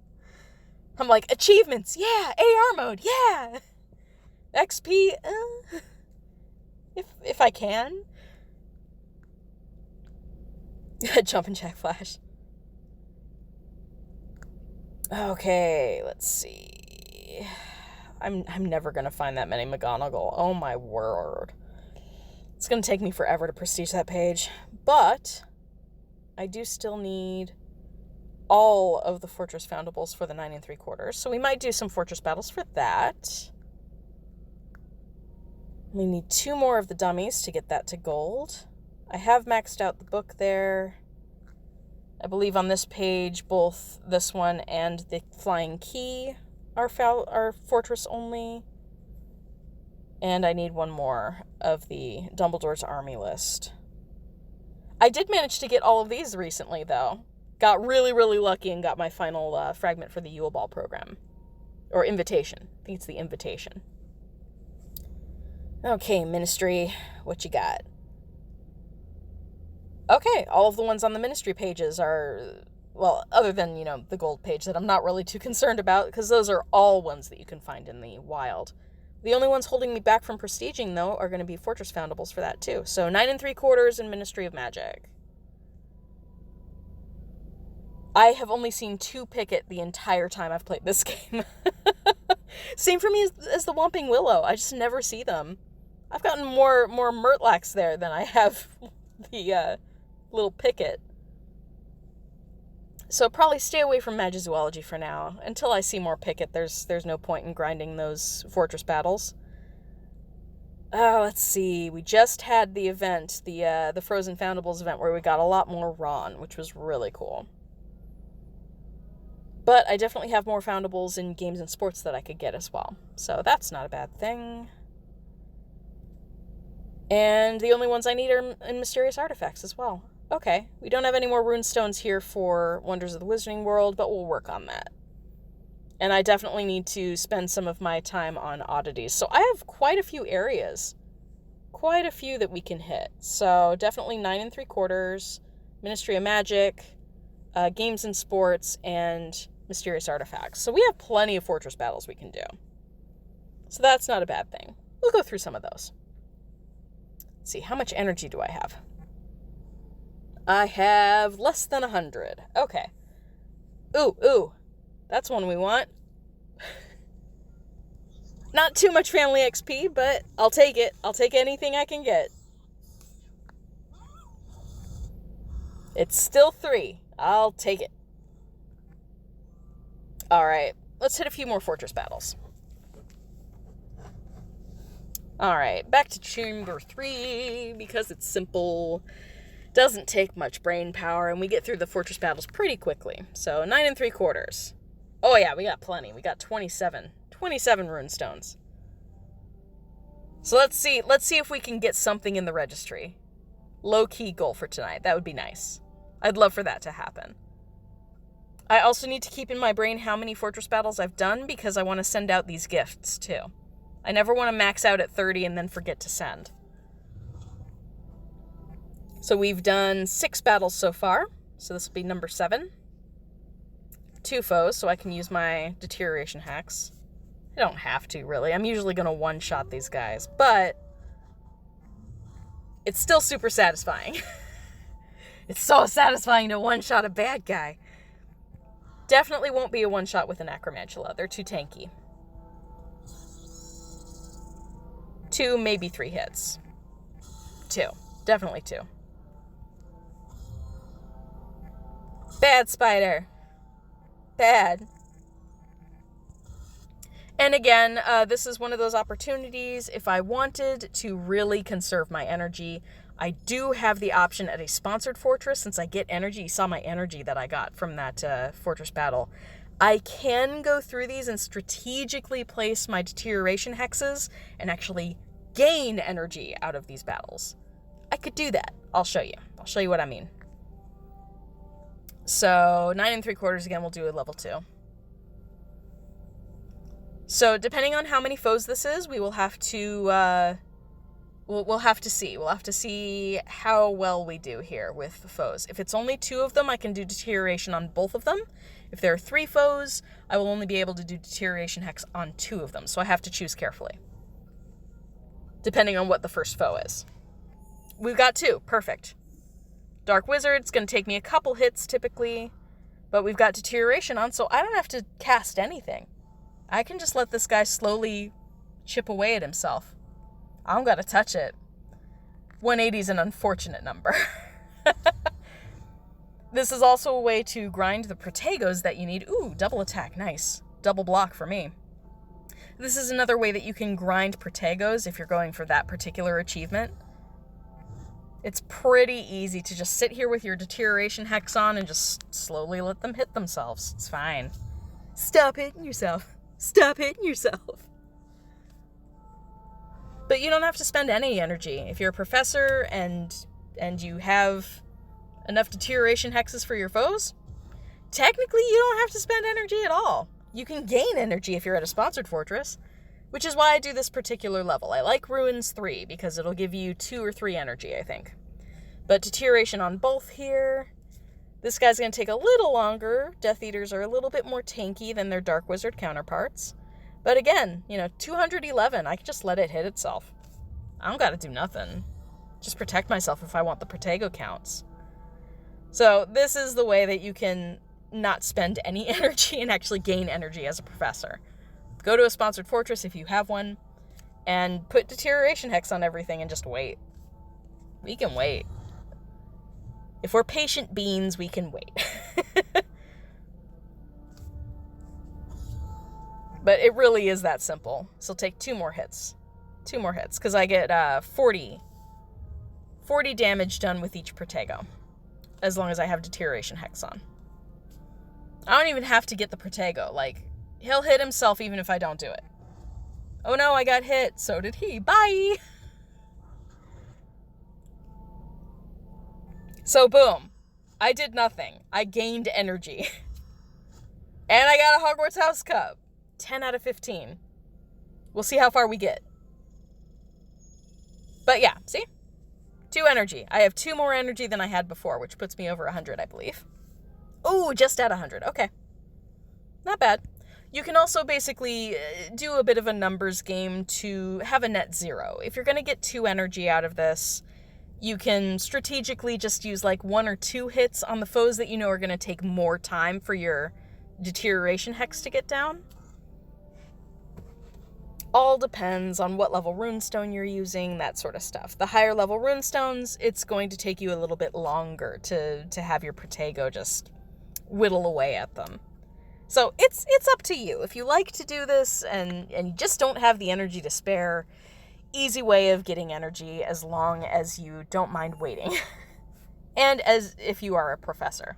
I'm like, achievements, yeah, AR mode, yeah. XP, if I can. Jumpin' Jack Flash. Okay, let's see. I'm never gonna find that many McGonagall. Oh my word. It's gonna take me forever to prestige that page. But I do still need all of the Fortress Foundables for the 9 3/4. So we might do some Fortress battles for that. We need 2 more of the dummies to get that to gold. I have maxed out the book there. I believe on this page, both this one and the Flying Key are Fortress only. And I need 1 more of the Dumbledore's Army list. I did manage to get all of these recently, though. Got really, really lucky and got my final fragment for the Yule Ball program. Or invitation. I think it's the invitation. Okay, Ministry, what you got? Okay, all of the ones on the Ministry pages are, well, other than, the gold page that I'm not really too concerned about, because those are all ones that you can find in the wild. The only ones holding me back from prestiging, though, are going to be Fortress Foundables for that, too. So 9 3/4 and Ministry of Magic. I have only seen 2 Picket the entire time I've played this game. Same for me as the Whomping Willow. I just never see them. I've gotten more Murtlax there than I have the little Picket. So probably stay away from Magizoology for now. Until I see more Picket, there's no point in grinding those Fortress battles. Let's see. We just had the event, the Frozen Foundables event, where we got a lot more Ron, which was really cool. But I definitely have more Foundables in games and sports that I could get as well. So that's not a bad thing. And the only ones I need are in Mysterious Artifacts as well. Okay, we don't have any more Runestones here for Wonders of the Wizarding World, but we'll work on that. And I definitely need to spend some of my time on oddities. So I have quite a few areas. Quite a few that we can hit. So definitely 9 3/4, Ministry of Magic, Games and Sports, and Mysterious Artifacts. So we have plenty of fortress battles we can do. So that's not a bad thing. We'll go through some of those. Let's see, how much energy do I have? I have less than 100. Okay. Ooh. That's one we want. Not too much family XP, but I'll take it. I'll take anything I can get. It's still 3. I'll take it. Alright, let's hit a few more fortress battles. Alright, back to Chamber 3, because it's simple. Doesn't take much brain power, and we get through the fortress battles pretty quickly. So, 9 3/4. Oh yeah, we got plenty. We got 27. 27 rune stones. So let's see if we can get something in the registry. Low-key goal for tonight. That would be nice. I'd love for that to happen. I also need to keep in my brain how many fortress battles I've done, because I want to send out these gifts too. I never want to max out at 30 and then forget to send. So we've done 6 battles so far. So this will be number 7. 2 foes, so I can use my deterioration hacks. I don't have to, really. I'm usually going to one-shot these guys, but it's still super satisfying. It's so satisfying to one-shot a bad guy. Definitely won't be a one-shot with an Acromantula. They're too tanky. 2, maybe 3 hits. 2. Definitely 2. Bad spider. Bad. And again, this is one of those opportunities. If I wanted to really conserve my energy, I do have the option at a sponsored fortress, since I get energy. You saw my energy that I got from that fortress battle. I can go through these and strategically place my deterioration hexes and actually gain energy out of these battles. I could do that. I'll show you. I'll show you what I mean. So 9 3/4 again, we'll do a level 2. So depending on how many foes this is, we will have to we'll have to see. We'll have to see how well we do here with foes. If it's only 2 of them, I can do deterioration on both of them. If there are 3 foes, I will only be able to do deterioration hex on 2 of them. So I have to choose carefully, depending on what the first foe is. We've got 2. Perfect. Dark Wizard's going to take me a couple hits typically, but we've got deterioration on, so I don't have to cast anything. I can just let this guy slowly chip away at himself. I don't got to touch it. 180 is an unfortunate number. This is also a way to grind the Protagos that you need. Ooh, double attack. Nice. Double block for me. This is another way that you can grind Protagos if you're going for that particular achievement. It's pretty easy to just sit here with your deterioration hex on and just slowly let them hit themselves. It's fine. Stop hitting yourself. Stop hitting yourself. But you don't have to spend any energy. If you're a professor and you have enough deterioration hexes for your foes, technically you don't have to spend energy at all. You can gain energy if you're at a sponsored fortress, which is why I do this particular level. I like Ruins 3 because it'll give you 2 or 3 energy, I think. But deterioration on both here. This guy's going to take a little longer. Death Eaters are a little bit more tanky than their Dark Wizard counterparts. But again, 211, I can just let it hit itself. I don't got to do nothing. Just protect myself if I want the Protego counts. So this is the way that you can not spend any energy and actually gain energy as a professor. Go to a sponsored fortress if you have one, and put deterioration hex on everything and just wait. We can wait. If we're patient beans, we can wait. But it really is that simple. So take 2 more hits. 2 more hits, because I get 40 damage done with each Protego, as long as I have deterioration hex on. I don't even have to get the Protego. Like, he'll hit himself even if I don't do it. Oh no, I got hit. So did he. Bye! So boom. I did nothing. I gained energy. And I got a Hogwarts House Cup. 10 out of 15. We'll see how far we get. But yeah, see? 2 energy. I have 2 more energy than I had before, which puts me over 100, I believe. Ooh, just at 100. Okay. Not bad. You can also basically do a bit of a numbers game to have a net 0. If you're going to get 2 energy out of this, you can strategically just use like 1 or 2 hits on the foes that you know are going to take more time for your deterioration hex to get down. All depends on what level runestone you're using, that sort of stuff. The higher level runestones, it's going to take you a little bit longer to have your Protego just whittle away at them. So it's up to you. If you like to do this and you just don't have the energy to spare, easy way of getting energy as long as you don't mind waiting. And as if you are a professor.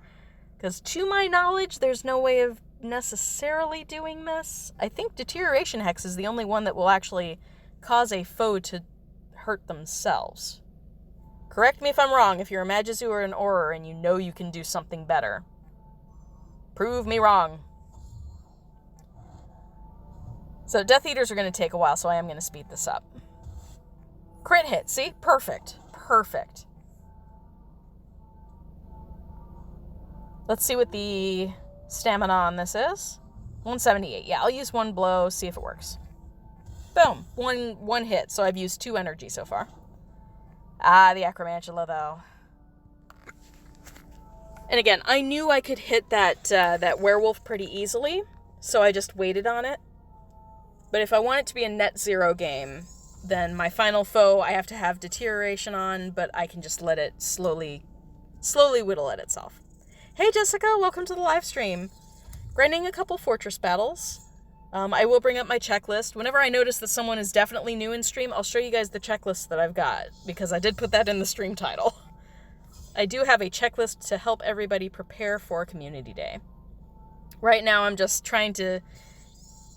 Because to my knowledge, there's no way of necessarily doing this. I think Deterioration Hex is the only one that will actually cause a foe to hurt themselves. Correct me if I'm wrong if you're a Magizu or an Auror and you know you can do something better. Prove me wrong. So Death Eaters are going to take a while, so I am going to speed this up. Crit hit, see? Perfect. Perfect. Let's see what the stamina on this is. 178. Yeah, I'll use 1 blow, see if it works. Boom. One hit, so I've used 2 energy so far. Ah, the Acromantula, though. And again, I knew I could hit that werewolf pretty easily, so I just waited on it. But if I want it to be a net 0 game, then my final foe I have to have Deterioration on, but I can just let it slowly whittle at itself. Hey Jessica, welcome to the live stream. Grinding a couple fortress battles. I will bring up my checklist. Whenever I notice that someone is definitely new in stream, I'll show you guys the checklist that I've got, because I did put that in the stream title. I do have a checklist to help everybody prepare for Community Day. Right now I'm just trying to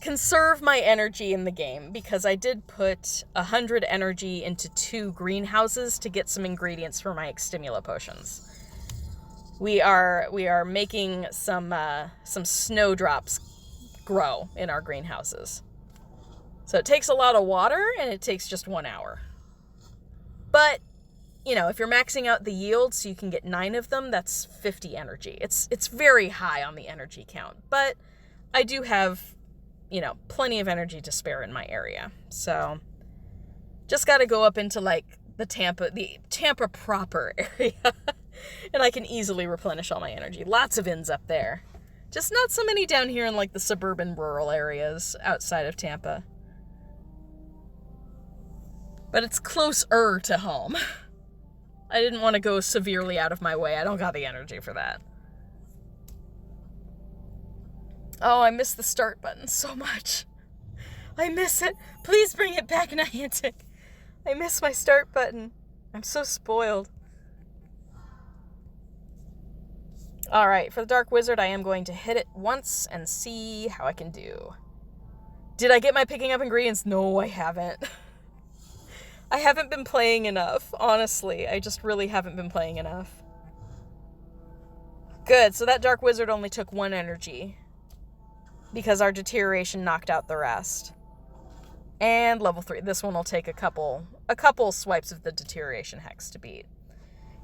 conserve my energy in the game, because I did put 100 energy into 2 greenhouses to get some ingredients for my Extimula potions. We are making some snowdrops grow in our greenhouses. So it takes a lot of water, and it takes just 1 hour. But, you know, if you're maxing out the yield so you can get 9 of them, that's 50 energy. It's very high on the energy count. But I do have, you know, plenty of energy to spare in my area. So just got to go up into, like, the Tampa proper area. And I can easily replenish all my energy. Lots of inns up there. Just not so many down here in, like, the suburban rural areas outside of Tampa. But it's closer to home. I didn't want to go severely out of my way. I don't got the energy for that. Oh, I miss the start button so much. I miss it. Please bring it back, Niantic. I miss my start button. I'm so spoiled. Alright, for the Dark Wizard, I am going to hit it once and see how I can do. Did I get my picking up ingredients? No, I haven't. I haven't been playing enough, honestly. I just really haven't been playing enough. Good, so that Dark Wizard only took 1 energy, because our Deterioration knocked out the rest. And level 3. This one will take a couple swipes of the Deterioration Hex to beat.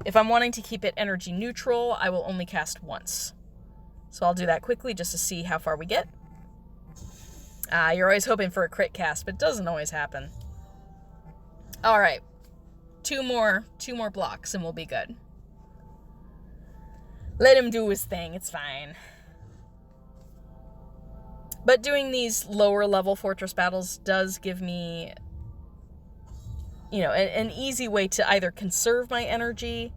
If I'm wanting to keep it energy neutral, I will only cast once. So I'll do that quickly just to see how far we get. You're always hoping for a crit cast, but it doesn't always happen. Alright. 2 more blocks and we'll be good. Let him do his thing, it's fine. But doing these lower level fortress battles does give me, you know, an easy way to either conserve my energy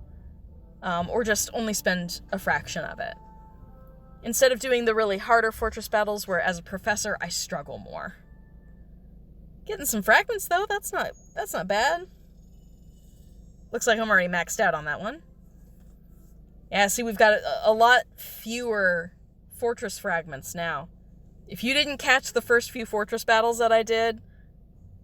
or just only spend a fraction of it. Instead of doing the really harder fortress battles where as a professor I struggle more. Getting some fragments though, that's not bad. Looks like I'm already maxed out on that one. Yeah, see, we've got a lot fewer fortress fragments now. If you didn't catch the first few fortress battles that I did,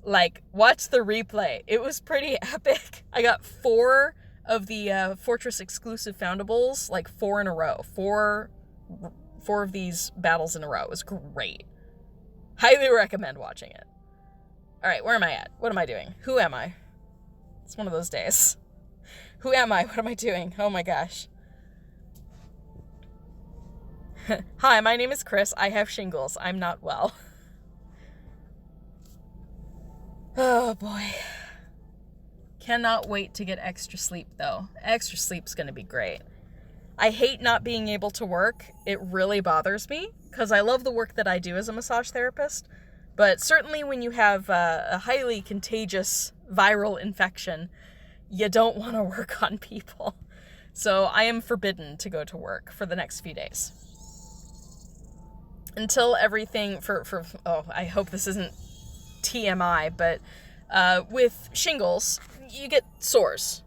like, watch the replay. It was pretty epic. I got 4 of the Fortress exclusive foundables, like 4 in a row. 4 of these battles in a row. It was great. Highly recommend watching it. All right, where am I at? What am I doing? Who am I? It's one of those days. Who am I? What am I doing? Oh my gosh. Hi, my name is Chris. I have shingles. I'm not well. Oh boy. Cannot wait to get extra sleep though. Extra sleep's gonna be great. I hate not being able to work. It really bothers me because I love the work that I do as a massage therapist. But certainly when you have a highly contagious viral infection, you don't want to work on people. So I am forbidden to go to work for the next few days. Until everything I hope this isn't TMI, but with shingles, you get sores.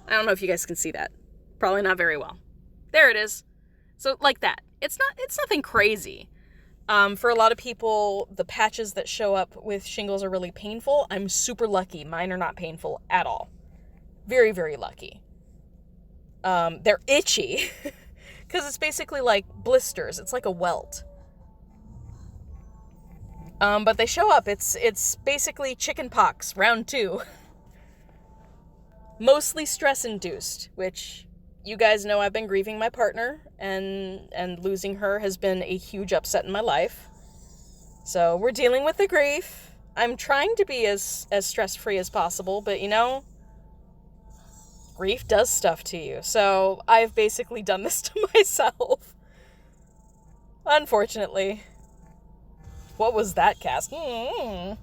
I don't know if you guys can see that. Probably not very well. There it is. So like that. It's nothing crazy. For a lot of people, the patches that show up with shingles are really painful. I'm super lucky. Mine are not painful at all. Very, very lucky. They're itchy because it's basically like blisters. It's like a welt. But they show up. It's basically chicken pox, round 2. Mostly stress-induced, which you guys know I've been grieving my partner, and losing her has been a huge upset in my life. So we're dealing with the grief. I'm trying to be as stress-free as possible, but grief does stuff to you. So I've basically done this to myself. Unfortunately. What was that cast? It's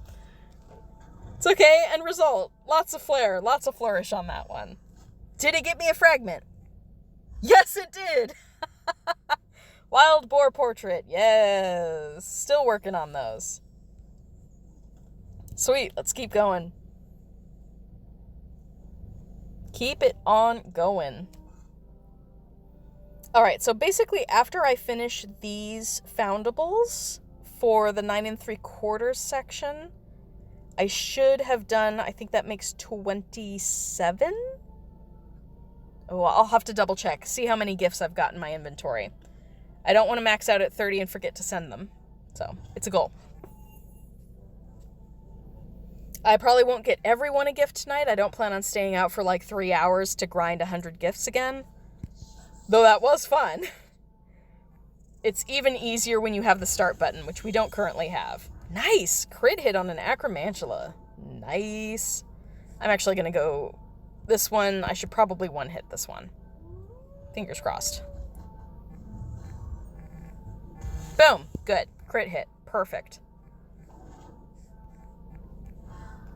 okay, end result. Lots of flair, lots of flourish on that one. Did it get me a fragment? Yes, it did! Wild boar portrait, yes. Still working on those. Sweet, let's keep going. Keep it on going. Alright, so basically after I finish these foundables for the 9 3/4 section, I should have done, I think that makes 27? Oh, I'll have to double check, see how many gifts I've got in my inventory. I don't want to max out at 30 and forget to send them. So, it's a goal. I probably won't get everyone a gift tonight. I don't plan on staying out for like 3 hours to grind 100 gifts again. Though that was fun. It's even easier when you have the start button, which we don't currently have. Nice! Crit hit on an Acromantula. Nice. I'm actually going to go this one. I should probably one-hit this one. Fingers crossed. Boom! Good. Crit hit. Perfect.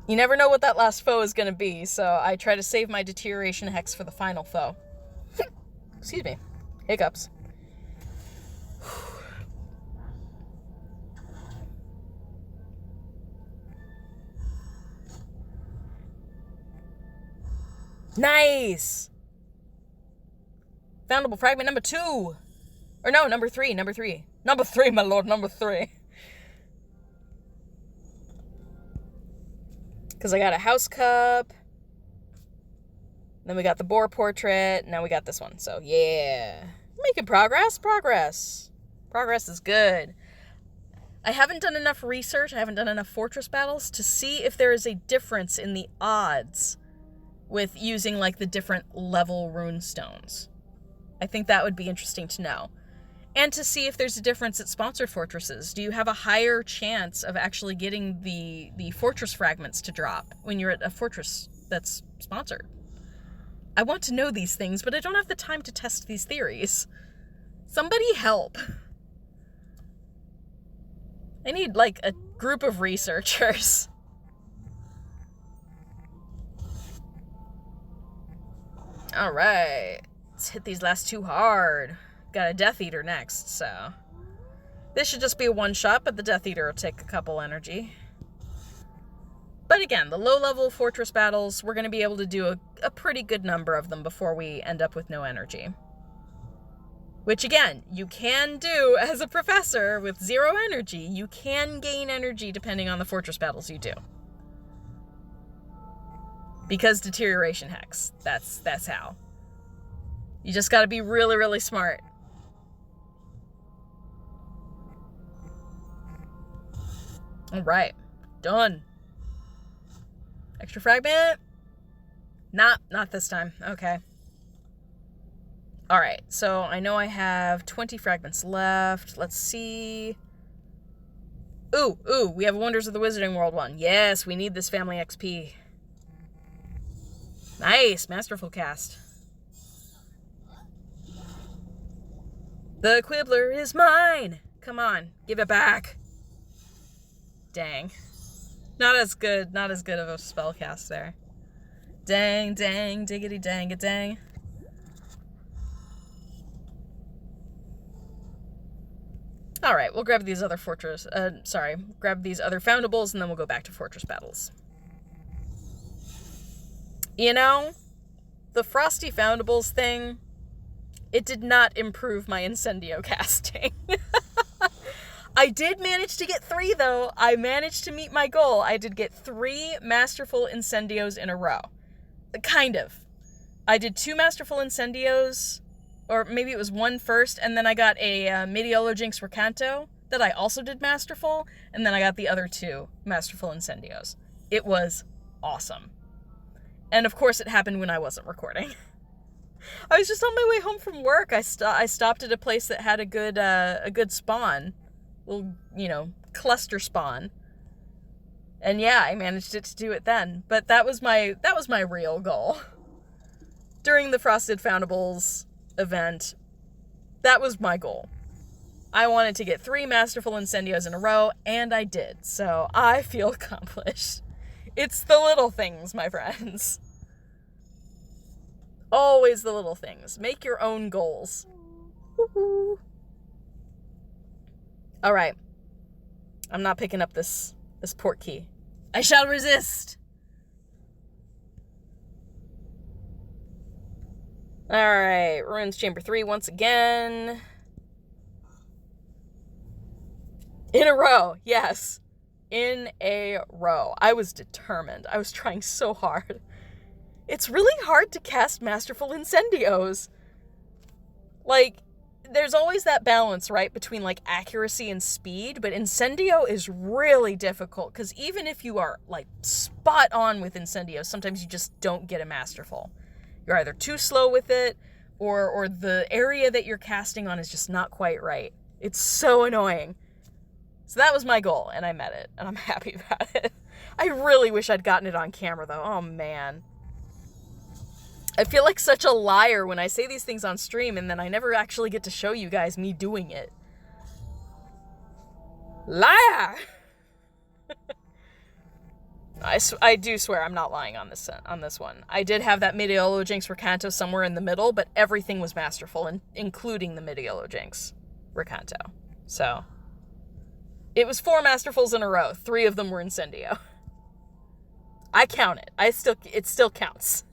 You never know what that last foe is going to be, so I try to save my deterioration hex for the final foe. Excuse me. Hiccups. Nice! Foundable fragment number 2. Or no, number 3. Number 3, my lord, number 3. Because I got a house cup. Then we got the boar portrait. Now we got this one. So, yeah. Making progress. Progress is good. I haven't done enough research. I haven't done enough fortress battles to see if there is a difference in the odds with using, like, the different level rune stones. I think that would be interesting to know. And to see if there's a difference at sponsored fortresses. Do you have a higher chance of actually getting the fortress fragments to drop when you're at a fortress that's sponsored? I want to know these things, but I don't have the time to test these theories. Somebody help. I need, like, a group of researchers. Alright. Let's hit these last 2 hard. Got a Death Eater next, so... This should just be a one-shot, but the Death Eater will take a couple energy. But again, the low-level fortress battles, we're going to be able to do a pretty good number of them before we end up with no energy. Which, again, you can do as a professor with 0 energy. You can gain energy depending on the fortress battles you do. Because deterioration hex. That's how. You just gotta be really, really smart. Alright. Done. Extra fragment? Not this time. Okay. Alright, so I know I have 20 fragments left. Let's see. Ooh, we have Wonders of the Wizarding World one. Yes, we need this family XP. Nice, masterful cast. The Quibbler is mine! Come on, give it back. Dang. Not as good of a spell cast there. Dang, diggity dang, dang. Alright, we'll grab these other grab these other foundables, and then we'll go back to fortress battles. You know, the Frosty Foundables thing, it did not improve my Incendio casting. I did manage to get 3, though. I managed to meet my goal. I did get 3 Masterful Incendios in a row. Kind of. I did 2 Masterful Incendios, or maybe it was 1 first, and then I got a Meteorologynx Recanto that I also did Masterful, and then I got the other 2 Masterful Incendios. It was awesome. And of course it happened when I wasn't recording. I was just on my way home from work. I stopped at a place that had a good spawn. Little, cluster spawn. And yeah, I managed to do it then. But that was my real goal. During the Frosted Foundables event, that was my goal. I wanted to get 3 Masterful Incendios in a row, and I did. So I feel accomplished. It's the little things, my friends. Always the little things. Make your own goals. Woo-hoo. Alright. I'm not picking up this port key. I shall resist! Alright, Ruins Chamber 3 once again. In a row, yes. In a row. I was determined. I was trying so hard. It's really hard to cast Masterful Incendios. Like, there's always that balance, right, between, like, accuracy and speed, but Incendio is really difficult, because even if you are, like, spot on with Incendio, sometimes you just don't get a Masterful. You're either too slow with it, or the area that you're casting on is just not quite right. It's so annoying. So that was my goal, and I met it, and I'm happy about it. I really wish I'd gotten it on camera, though. Oh, man. I feel like such a liar when I say these things on stream, and then I never actually get to show you guys me doing it. Liar! I do swear I'm not lying on this one. I did have that Meteorologynx Recanto somewhere in the middle, but everything was masterful, including the Meteorologynx Recanto. So, it was 4 masterfuls in a row. 3 of them were Incendio. I count it. It still counts.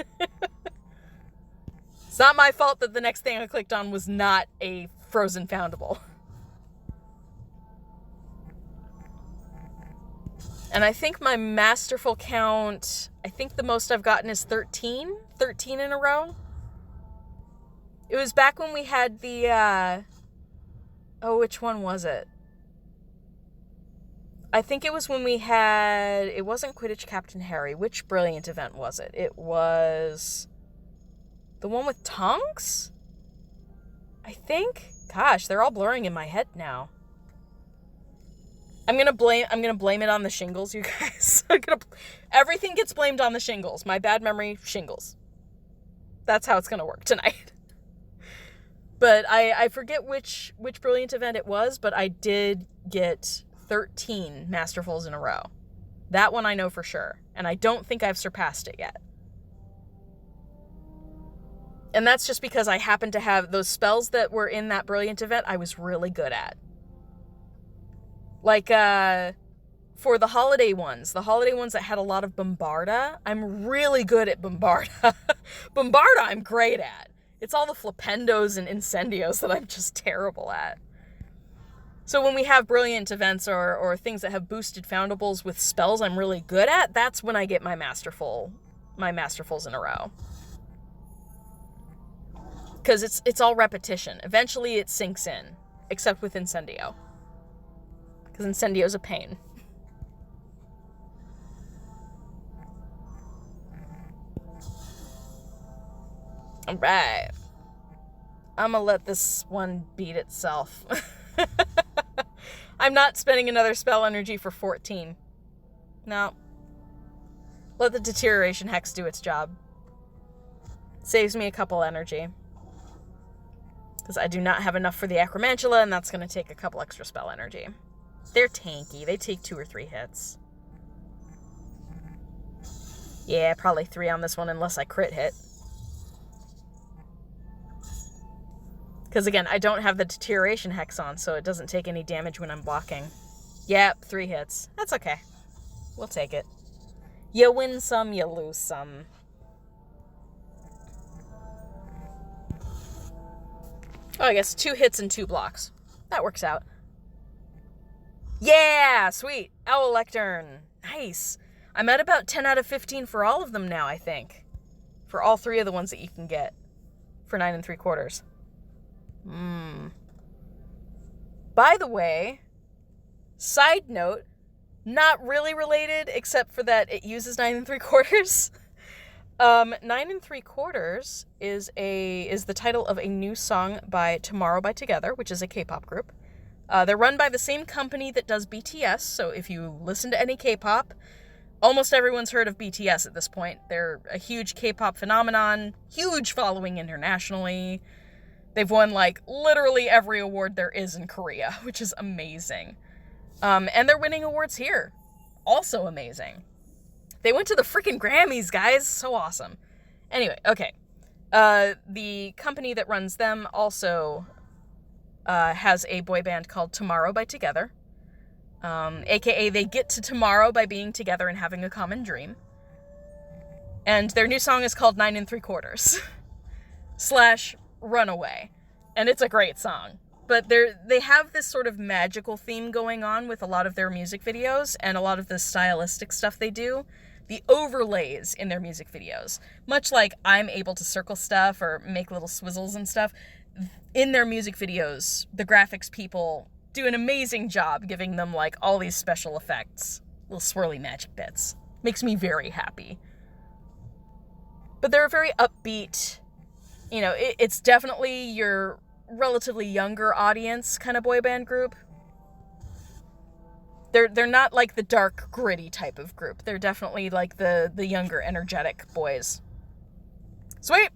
It's not my fault that the next thing I clicked on was not a frozen foundable. And I think my masterful count, I think the most I've gotten is 13. 13 in a row. It was back when we had the, which one was it? I think it was when we had, it wasn't Quidditch Captain Harry. Which brilliant event was it? It was the one with Tonks? I think? Gosh, they're all blurring in my head now. I'm gonna blame it on the shingles, you guys. Everything gets blamed on the shingles. My bad memory, shingles. That's how it's gonna work tonight. But I forget which brilliant event it was, but I did get 13 masterfuls in a row. That one I know for sure. And I don't think I've surpassed it yet. And that's just because I happen to have those spells that were in that brilliant event I was really good at. Like, for the holiday ones that had a lot of Bombarda, I'm really good at Bombarda. Bombarda I'm great at. It's all the Flipendos and Incendios that I'm just terrible at. So when we have brilliant events or things that have boosted foundables with spells I'm really good at, that's when I get my masterfuls in a row. Because it's all repetition. Eventually it sinks in, except with Incendio. Because Incendio's a pain. Alright. I'm gonna let this one beat itself. I'm not spending another spell energy for 14. No. Let the deterioration hex do its job. Saves me a couple energy. Because I do not have enough for the Acromantula, and that's going to take a couple extra spell energy. They're tanky. They take 2 or 3 hits. Yeah, probably 3 on this one unless I crit hit. Because again, I don't have the deterioration hex on, so it doesn't take any damage when I'm blocking. Yep, 3 hits. That's okay. We'll take it. You win some, you lose some. Oh, I guess 2 hits and 2 blocks. That works out. Yeah! Sweet! Owl Lectern. Nice. I'm at about 10 out of 15 for all of them now, I think. For all 3 of the ones that you can get. For 9 3/4. By the way, side note, not really related, except for that it uses 9 3/4. 9 3/4 is the title of a new song by Tomorrow by Together, which is a K-pop group. They're run by the same company that does BTS, so if you listen to any K-pop, almost everyone's heard of BTS at this point. They're a huge K-pop phenomenon, huge following internationally. They've won, like, literally every award there is in Korea, which is amazing. And they're winning awards here. Also amazing. They went to the freaking Grammys, guys. So awesome. Anyway, okay. The company that runs them also has a boy band called Tomorrow by Together. AKA they get to tomorrow by being together and having a common dream. And their new song is called 9 3/4 / Runaway. And it's a great song. But they have this sort of magical theme going on with a lot of their music videos and a lot of the stylistic stuff they do. The overlays in their music videos. Much like I'm able to circle stuff or make little swizzles and stuff, in their music videos, the graphics people do an amazing job giving them, like, all these special effects. Little swirly magic bits. Makes me very happy. But they're a very upbeat, you know, it's definitely your relatively younger audience kind of boy band group. They're not like the dark, gritty type of group. They're definitely like the younger, energetic boys. Sweet!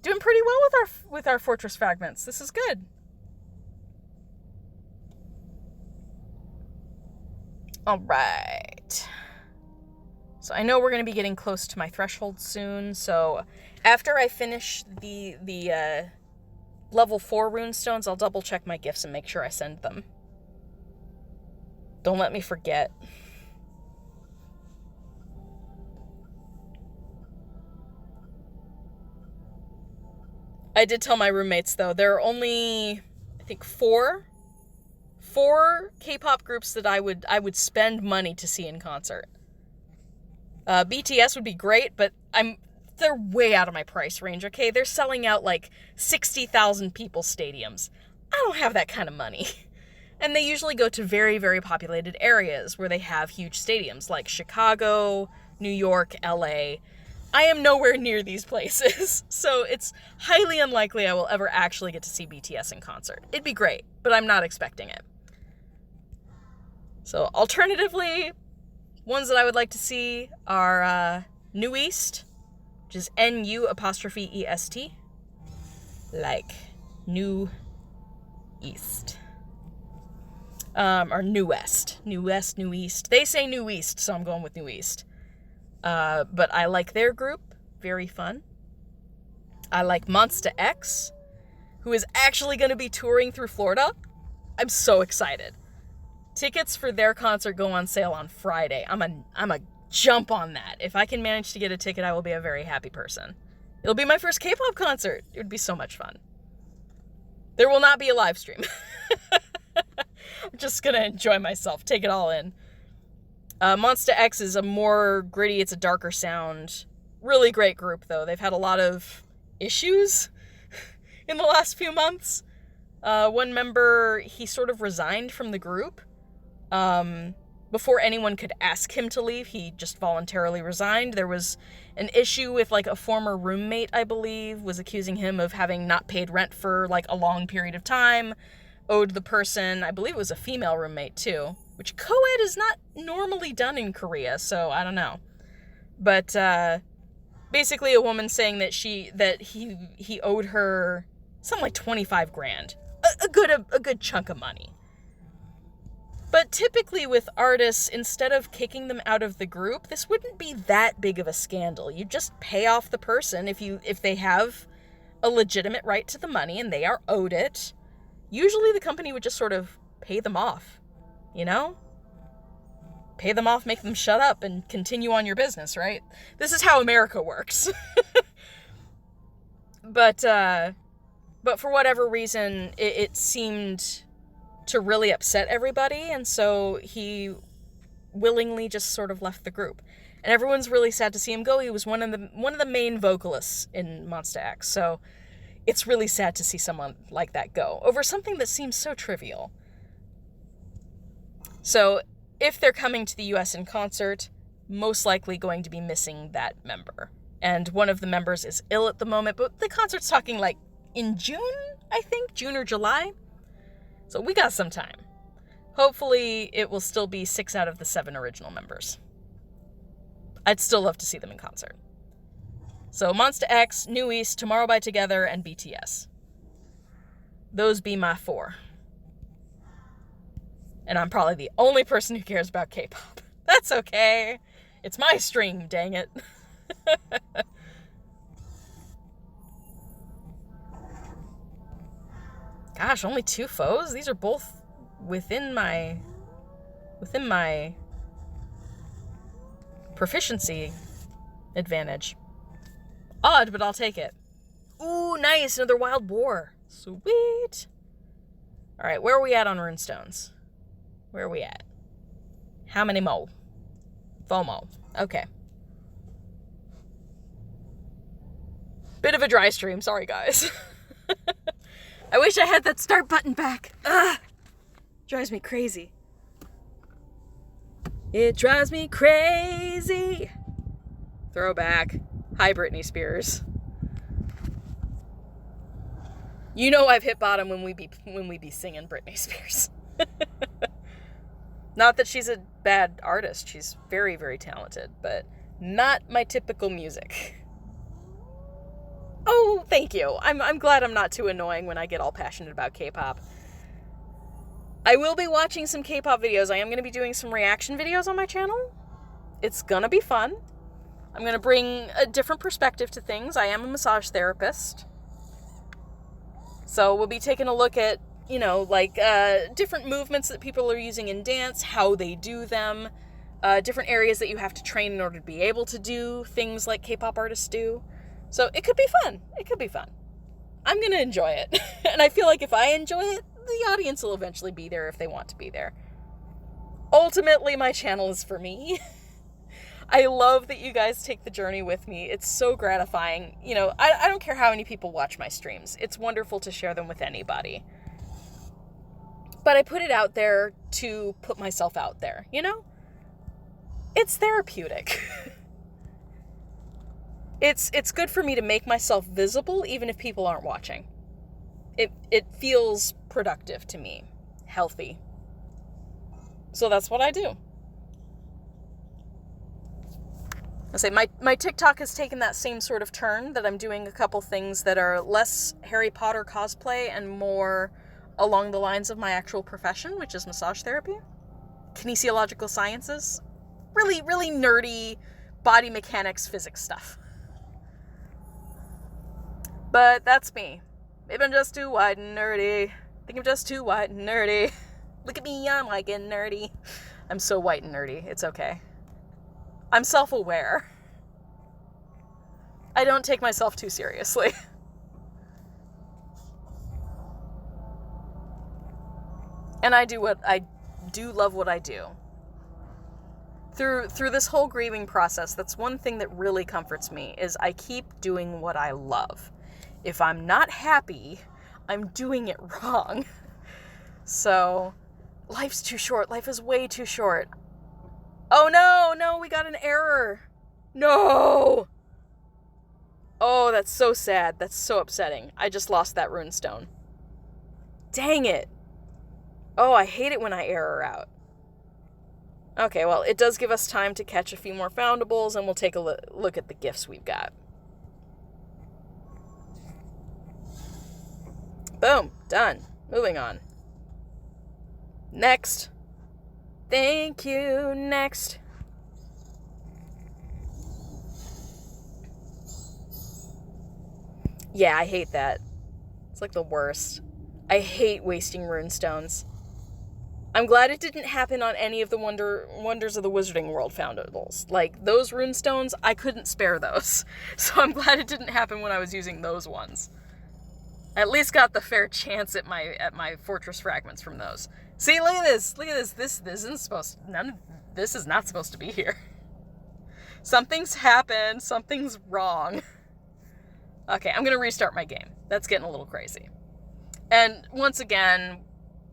Doing pretty well with our Fortress Fragments. This is good. Alright. So I know we're going to be getting close to my threshold soon, so after I finish the level 4 runestones, I'll double check my gifts and make sure I send them. Don't let me forget. I did tell my roommates, though, there are only, I think, four K-pop groups that I would spend money to see in concert. BTS would be great, but they're way out of my price range, okay? They're selling out, like, 60,000 people stadiums. I don't have that kind of money. And they usually go to very, very populated areas where they have huge stadiums, like Chicago, New York, LA. I am nowhere near these places, so it's highly unlikely I will ever actually get to see BTS in concert. It'd be great, but I'm not expecting it. So, alternatively, ones that I would like to see are New East, which is NU''EST, like New East. Or New West. New West, New East. They say New East, so I'm going with New East. But I like their group. Very fun. I like Monsta X, who is actually going to be touring through Florida. I'm so excited. Tickets for their concert go on sale on Friday. I'm a jump on that. If I can manage to get a ticket, I will be a very happy person. It'll be my first K-pop concert. It would be so much fun. There will not be a live stream. I'm just gonna enjoy myself, take it all in. Monsta X is a more gritty, it's a darker sound. Really great group, though. They've had a lot of issues in the last few months. One member, he sort of resigned from the group. before anyone could ask him to leave, he just voluntarily resigned. There was an issue with, like, a former roommate, I believe, was accusing him of having not paid rent for, like, a long period of time, owed the person, I believe it was a female roommate, too, which co-ed is not normally done in Korea, so I don't know. But, basically a woman saying that he owed her something like 25 grand. A good chunk of money. But typically with artists, instead of kicking them out of the group, this wouldn't be that big of a scandal. You just pay off the person if they have a legitimate right to the money and they are owed it. Usually the company would just sort of pay them off, you know? Pay them off, make them shut up, and continue on your business, right? This is how America works. But for whatever reason, it seemed to really upset everybody, and so he willingly just sort of left the group. And everyone's really sad to see him go. He was one of the main vocalists in Monsta X, so it's really sad to see someone like that go over something that seems so trivial. So if they're coming to the US in concert, most likely going to be missing that member. And one of the members is ill at the moment, but the concert's talking like in June, I think, June or July. So we got some time. Hopefully it will still be 6 out of the 7 original members. I'd still love to see them in concert. So Monsta X, New East, Tomorrow by Together, and BTS. Those be my 4. And I'm probably the only person who cares about K-pop. That's okay. It's my stream, dang it. Gosh, only 2 foes? These are both within my proficiency advantage. Odd, but I'll take it. Ooh, nice, another wild boar. Sweet. Alright, where are we at on runestones? Where are we at? How many mo? FOMO. Okay. Bit of a dry stream, sorry guys. I wish I had that start button back. Ugh! Drives me crazy. It drives me crazy. Throwback. Hi, Britney Spears. You know I've hit bottom when we be singing Britney Spears. Not that she's a bad artist. She's very, very talented, but not my typical music. Oh, thank you. I'm glad I'm not too annoying when I get all passionate about K-pop. I will be watching some K-pop videos. I am going to be doing some reaction videos on my channel. It's going to be fun. I'm going to bring a different perspective to things. I am a massage therapist. So we'll be taking a look at, you know, like, different movements that people are using in dance, how they do them, different areas that you have to train in order to be able to do things like K-pop artists do. So it could be fun. It could be fun. I'm going to enjoy it. And I feel like if I enjoy it, the audience will eventually be there if they want to be there. Ultimately, my channel is for me. I love that you guys take the journey with me. It's so gratifying. You know, I don't care how many people watch my streams. It's wonderful to share them with anybody. But I put it out there to put myself out there, you know? It's therapeutic. It's good for me to make myself visible even if people aren't watching. It feels productive to me. Healthy. So that's what I do. I say my TikTok has taken that same sort of turn, that I'm doing a couple things that are less Harry Potter cosplay and more along the lines of my actual profession, which is massage therapy. Kinesiological sciences. Really, really nerdy body mechanics, physics stuff. But that's me. Maybe I'm just too white and nerdy. I think I'm just too white and nerdy. Look at me, I'm like and nerdy. I'm so white and nerdy. It's okay. I'm self-aware. I don't take myself too seriously. And I do love what I do. Through this whole grieving process, that's one thing that really comforts me, is I keep doing what I love. If I'm not happy, I'm doing it wrong. So, life's too short. Life is way too short. Oh no, we got an error. No! Oh, that's so sad. That's so upsetting. I just lost that runestone. Dang it. Oh, I hate it when I error out. Okay, well, it does give us time to catch a few more foundables, and we'll take a look at the gifts we've got. Boom. Done. Moving on. Next. Thank you. Next. Yeah, I hate that. It's like the worst. I hate wasting runestones. I'm glad it didn't happen on any of the Wonders of the Wizarding World foundables. Like, those runestones, I couldn't spare those. So I'm glad it didn't happen when I was using those ones. I at least got the fair chance at my fortress fragments from those. See, look at this. Look at this. This isn't supposed to, this is not supposed to be here. Something's happened. Something's wrong. Okay, I'm going to restart my game. That's getting a little crazy. And once again,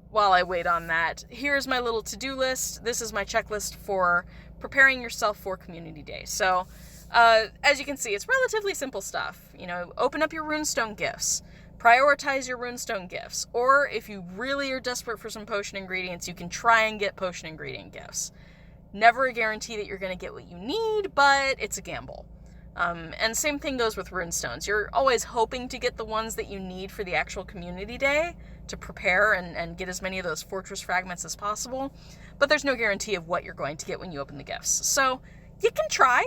while I wait on that, here's my little to-do list. This is my checklist for preparing yourself for Community Day. So, as you can see, it's relatively simple stuff. You know, open up your runestone gifts. Prioritize your runestone gifts. Or if you really are desperate for some potion ingredients, you can try and get potion ingredient gifts. Never a guarantee that you're going to get what you need, but it's a gamble. And same thing goes with runestones. You're always hoping to get the ones that you need for the actual Community Day to prepare and get as many of those fortress fragments as possible, but there's no guarantee of what you're going to get when you open the gifts. So you can try.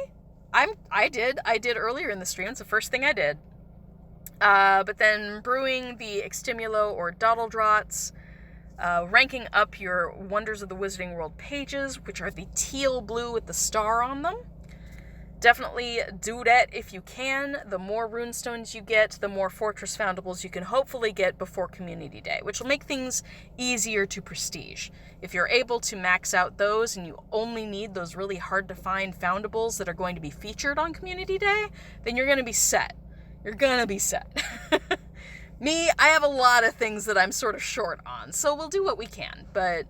I did earlier in the stream. It's the first thing I did. But then brewing the Extimulo or Dottledrots, ranking up your Wonders of the Wizarding World pages, which are the teal blue with the star on them. Definitely do that if you can. The more runestones you get, the more fortress foundables you can hopefully get before Community Day, which will make things easier to prestige. If you're able to max out those and you only need those really hard to find foundables that are going to be featured on Community Day, then you're going to be set. You're going to be set. Me, I have a lot of things that I'm sort of short on, so we'll do what we can, but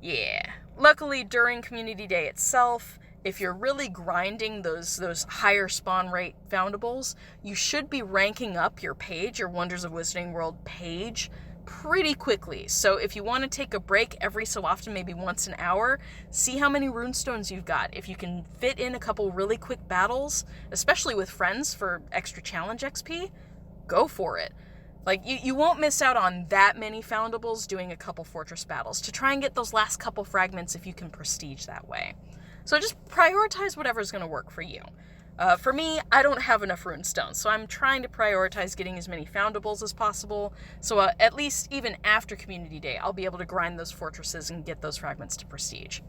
yeah. Luckily, during Community Day itself, if you're really grinding those higher spawn rate foundables, you should be ranking up your page, your Wonders of Wizarding World page, pretty quickly. So if you want to take a break every so often, maybe once an hour, see how many runestones you've got. If you can fit in a couple really quick battles, especially with friends for extra challenge XP, go for it. Like, you won't miss out on that many foundables doing a couple fortress battles to try and get those last couple fragments if you can prestige that way. So just prioritize whatever's going to work for you. For me, I don't have enough runestones, so I'm trying to prioritize getting as many foundables as possible, so at least even after Community Day, I'll be able to grind those fortresses and get those fragments to prestige.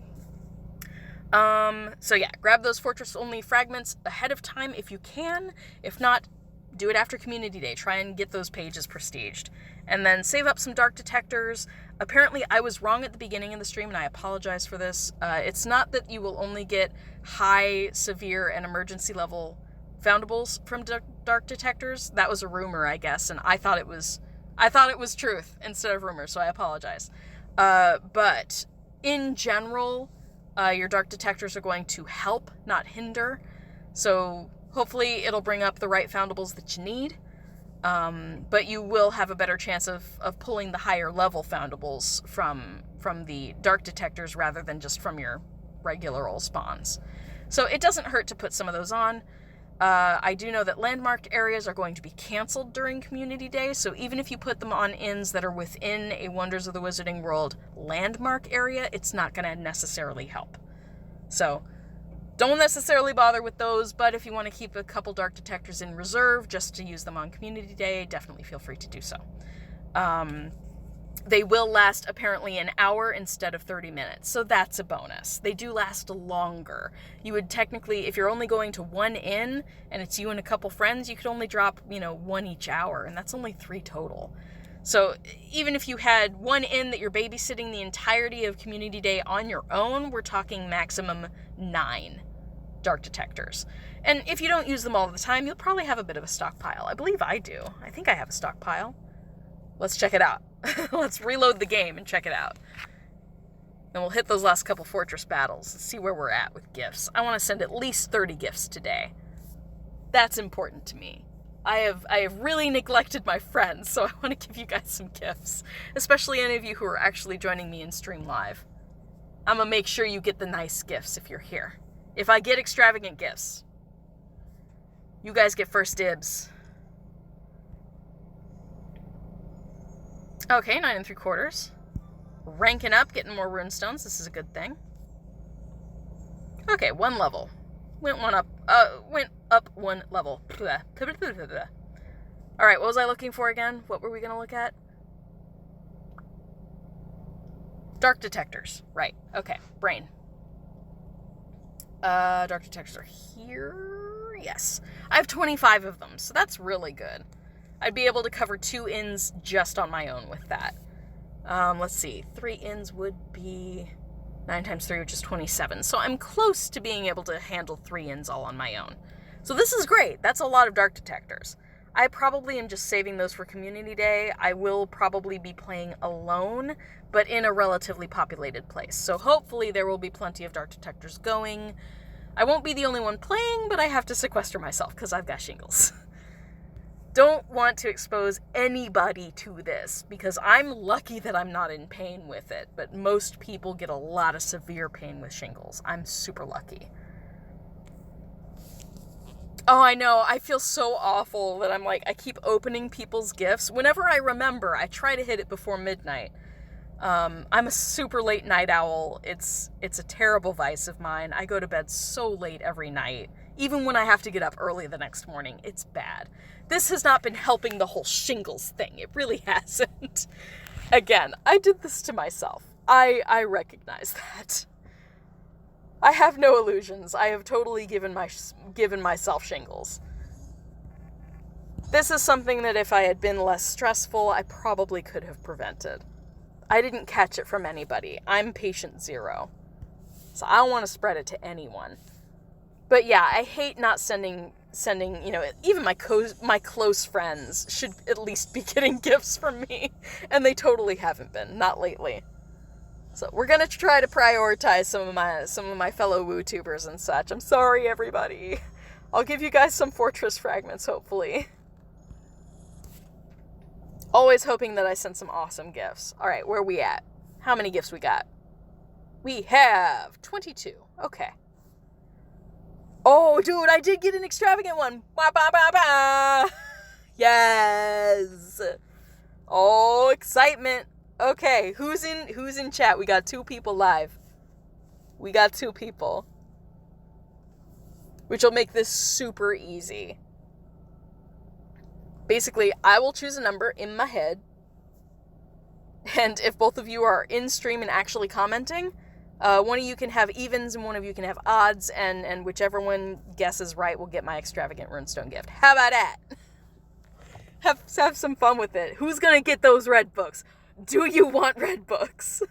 So yeah, grab those fortress-only fragments ahead of time if you can. If not, do it after Community Day. Try and get those pages prestiged. And then save up some dark detectors. Apparently, I was wrong at the beginning of the stream, and I apologize for this. It's not that you will only get high, severe, and emergency level foundables from dark detectors. That was a rumor, I guess, and I thought it was truth instead of rumor, so I apologize. But in general, your dark detectors are going to help, not hinder. So hopefully it'll bring up the right foundables that you need. But you will have a better chance of pulling the higher level foundables from the dark detectors rather than just from your regular old spawns. So it doesn't hurt to put some of those on. I do know that landmarked areas are going to be canceled during Community Day, so even if you put them on inns that are within a Wonders of the Wizarding World landmark area, it's not going to necessarily help. So don't necessarily bother with those, but if you want to keep a couple dark detectors in reserve just to use them on Community Day, definitely feel free to do so. They will last apparently an hour instead of 30 minutes, so that's a bonus. They do last longer. You would technically, if you're only going to one inn and it's you and a couple friends, you could only drop, one each hour, and that's only 3 total. So even if you had one inn that you're babysitting the entirety of Community Day on your own, we're talking maximum 9 dark detectors. And if you don't use them all the time, you'll probably have a bit of a stockpile. I believe I do. I think I have a stockpile. Let's check it out. Let's reload the game and check it out. And we'll hit those last couple fortress battles and see where we're at with gifts. I want to send at least 30 gifts today. That's important to me. I have really neglected my friends, so I want to give you guys some gifts. Especially any of you who are actually joining me in stream live. I'm going to make sure you get the nice gifts if you're here. If I get extravagant gifts, you guys get first dibs. Okay, 9 3/4. Ranking up, getting more runestones. This is a good thing. Okay, 1 level. Went up 1 level. Alright, what was I looking for again? What were we going to look at? Dark detectors. Right. Okay. Brain. Dark detectors are here. Yes. I have 25 of them, so that's really good. I'd be able to cover 2 inns just on my own with that. Let's see. 3 inns would be 9 times 3, which is 27. So I'm close to being able to handle 3 inns all on my own. So this is great. That's a lot of dark detectors. I probably am just saving those for Community Day. I will probably be playing alone, but in a relatively populated place. So hopefully there will be plenty of dark detectors going. I won't be the only one playing, but I have to sequester myself because I've got shingles. Don't want to expose anybody to this because I'm lucky that I'm not in pain with it, but most people get a lot of severe pain with shingles. I'm super lucky. Oh, I know. I feel so awful that I'm like, I keep opening people's gifts. Whenever I remember, I try to hit it before midnight. I'm a super late night owl. It's a terrible vice of mine. I go to bed so late every night. Even when I have to get up early the next morning, it's bad. This has not been helping the whole shingles thing. It really hasn't. Again, I did this to myself. I recognize that. I have no illusions. I have totally given myself shingles. This is something that if I had been less stressful, I probably could have prevented. I didn't catch it from anybody. I'm patient 0. So I don't want to spread it to anyone. But yeah, I hate not sending, even my close friends should at least be getting gifts from me. And they totally haven't been. Not lately. So we're going to try to prioritize some of my fellow WooTubers and such. I'm sorry, everybody. I'll give you guys some fortress fragments, hopefully. Always hoping that I send some awesome gifts. All right, where are we at? How many gifts we got? We have 22. Okay. Oh, dude, I did get an extravagant one. Ba, ba, ba, ba. Yes. Oh, excitement. Okay, who's in chat? We got 2 people live. We got 2 people. Which will make this super easy. Basically, I will choose a number in my head. And if both of you are in stream and actually commenting, one of you can have evens and one of you can have odds, and whichever one guesses right will get my extravagant runestone gift. How about that? Have some fun with it. Who's gonna get those red books? Do you want red books?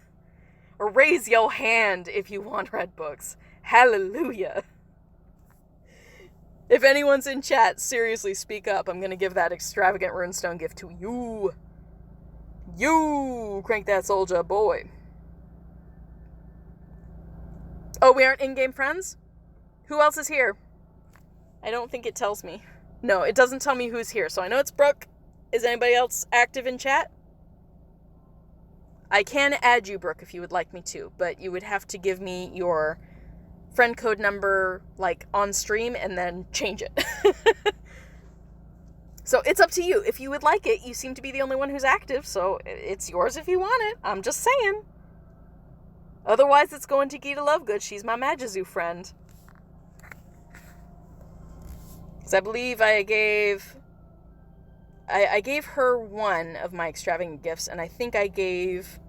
Or raise your hand if you want red books. Hallelujah. If anyone's in chat, seriously speak up. I'm gonna give that extravagant runestone gift to you. You! Crank that soldier, boy. Oh, we aren't in-game friends? Who else is here? I don't think it tells me. No, it doesn't tell me who's here, so I know it's Brooke. Is anybody else active in chat? I can add you, Brooke, if you would like me to, but you would have to give me your friend code number, on stream, and then change it. So it's up to you. If you would like it, you seem to be the only one who's active, so it's yours if you want it. I'm just saying. Otherwise, it's going to Gita Lovegood. She's my Magazoo friend. Because I believe I gave her one of my extravagant gifts, and I think I gave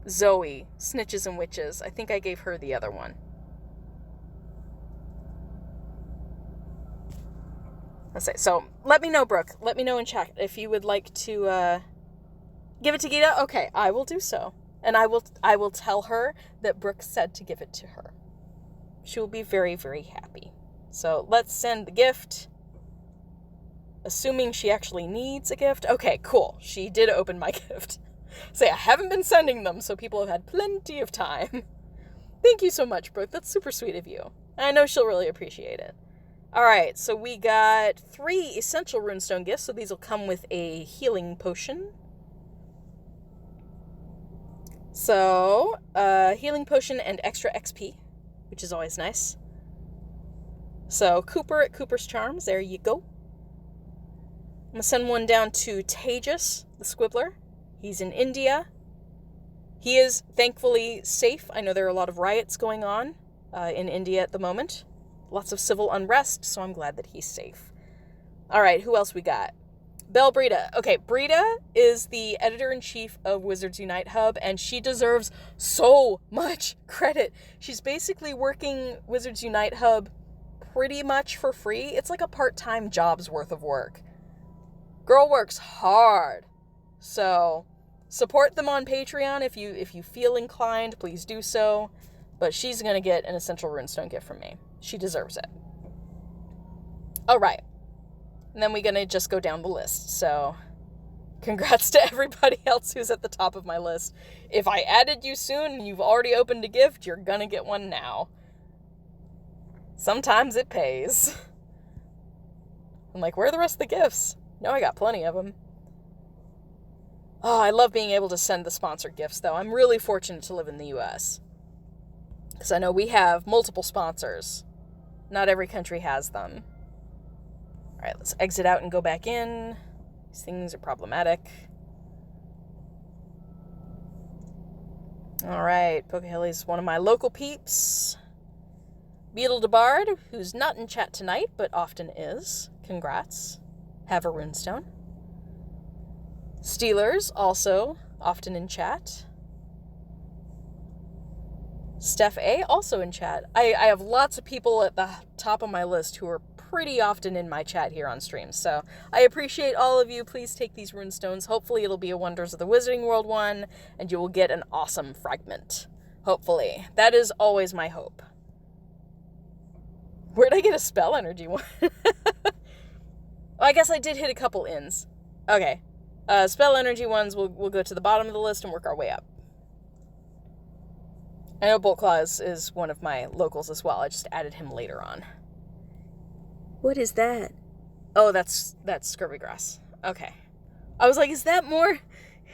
Zoe, Snitches and Witches, I think I gave her the other one. Let's say, so let me know, Brooke. Let me know in chat if you would like to give it to Gita. Okay, I will do so. And I will tell her that Brooke said to give it to her. She will be very, very happy. So let's send the gift. Assuming she actually needs a gift. Okay, cool. She did open my gift. Say, I haven't been sending them, so people have had plenty of time. Thank you so much, Brooke. That's super sweet of you. I know she'll really appreciate it. Alright, so we got 3 essential runestone gifts, so these will come with a healing potion. So, healing potion and extra XP, which is always nice. So, Cooper at Cooper's Charms, there you go. I'm going to send one down to Tejas, the Squibbler. He's in India. He is thankfully safe. I know there are a lot of riots going on in India at the moment. Lots of civil unrest, so I'm glad that he's safe. All right, who else we got? Belle Brita. Okay, Brita is the editor-in-chief of Wizards Unite Hub, and she deserves so much credit. She's basically working Wizards Unite Hub pretty much for free. It's like a part-time job's worth of work. Girl works hard. So support them on Patreon if you feel inclined, please do so. But she's going to get an essential runestone gift from me. She deserves it. All right. And then we're going to just go down the list. So congrats to everybody else who's at the top of my list. If I added you soon and you've already opened a gift, you're going to get one now. Sometimes it pays. I'm like, where are the rest of the gifts? No, I got plenty of them. Oh, I love being able to send the sponsored gifts, though. I'm really fortunate to live in the U.S. because I know we have multiple sponsors. Not every country has them. All right, let's exit out and go back in. These things are problematic. All right, Pokehilly's one of my local peeps. Beetle DeBard, who's not in chat tonight, but often is. Congrats. Have a runestone. Steelers, also often in chat. Steph A, also in chat. I have lots of people at the top of my list who are pretty often in my chat here on stream, so I appreciate all of you. Please take these runestones. Hopefully it'll be a Wonders of the Wizarding World one, and you will get an awesome fragment. Hopefully. That is always my hope. Where'd I get a spell energy one? Oh, I guess I did hit a couple ins. Okay. Spell energy ones, we'll go to the bottom of the list and work our way up. I know Boltclaw is one of my locals as well. I just added him later on. What is that? Oh, that's scurvy grass. Okay. I was like, is that more?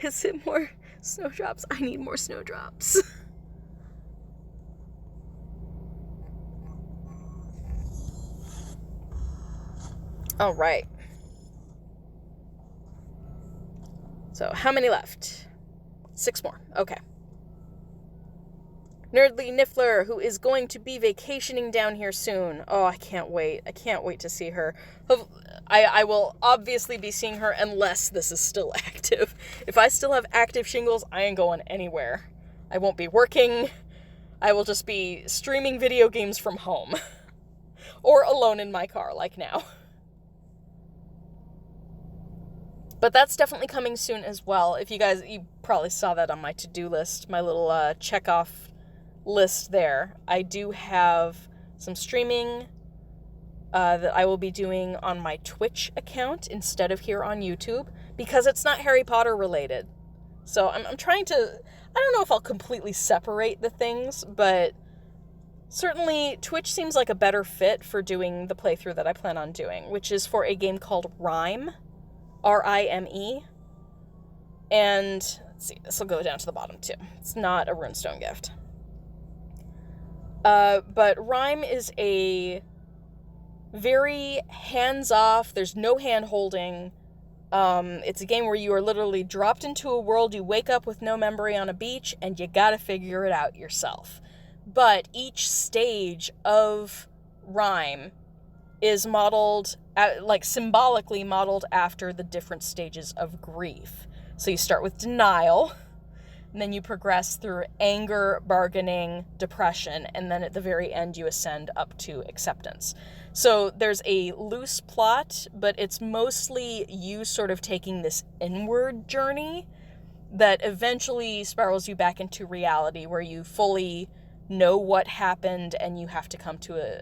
Is it more snowdrops? I need more snowdrops. All right. So, how many left? 6 more. Okay. Nerdly Niffler, who is going to be vacationing down here soon. Oh, I can't wait. I can't wait to see her. I will obviously be seeing her unless this is still active. If I still have active shingles, I ain't going anywhere. I won't be working. I will just be streaming video games from home. Or alone in my car, like now. But that's definitely coming soon as well. If you probably saw that on my to-do list, my little check-off list there. I do have some streaming that I will be doing on my Twitch account instead of here on YouTube, because it's not Harry Potter related. So I'm trying to, I don't know if I'll completely separate the things, but certainly Twitch seems like a better fit for doing the playthrough that I plan on doing, which is for a game called Rime. R-I-M-E. And, let's see, this will go down to the bottom too. It's not a runestone gift. But Rime is a very hands-off, there's no hand-holding. It's a game where you are literally dropped into a world, you wake up with no memory on a beach, and you gotta figure it out yourself. But each stage of Rime is modeled, symbolically modeled after the different stages of grief. So you start with denial, and then you progress through anger, bargaining, depression, and then at the very end you ascend up to acceptance. So there's a loose plot, but it's mostly you sort of taking this inward journey that eventually spirals you back into reality, where you fully know what happened and you have to come to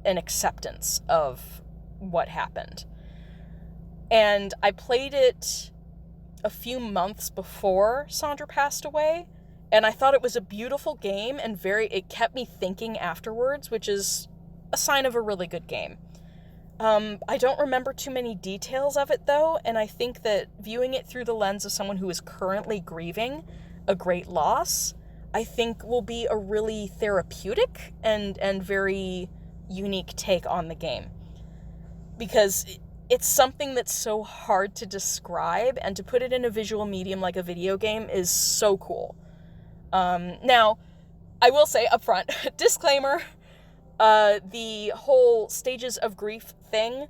an acceptance of what happened. And I played it a few months before Sandra passed away, and I thought it was a beautiful game, and it kept me thinking afterwards, which is a sign of a really good game. I don't remember too many details of it, though, and I think that viewing it through the lens of someone who is currently grieving a great loss, I think will be a really therapeutic and very unique take on the game. Because it's something that's so hard to describe, and to put it in a visual medium like a video game is so cool. Now, I will say up front, disclaimer, the whole stages of grief thing,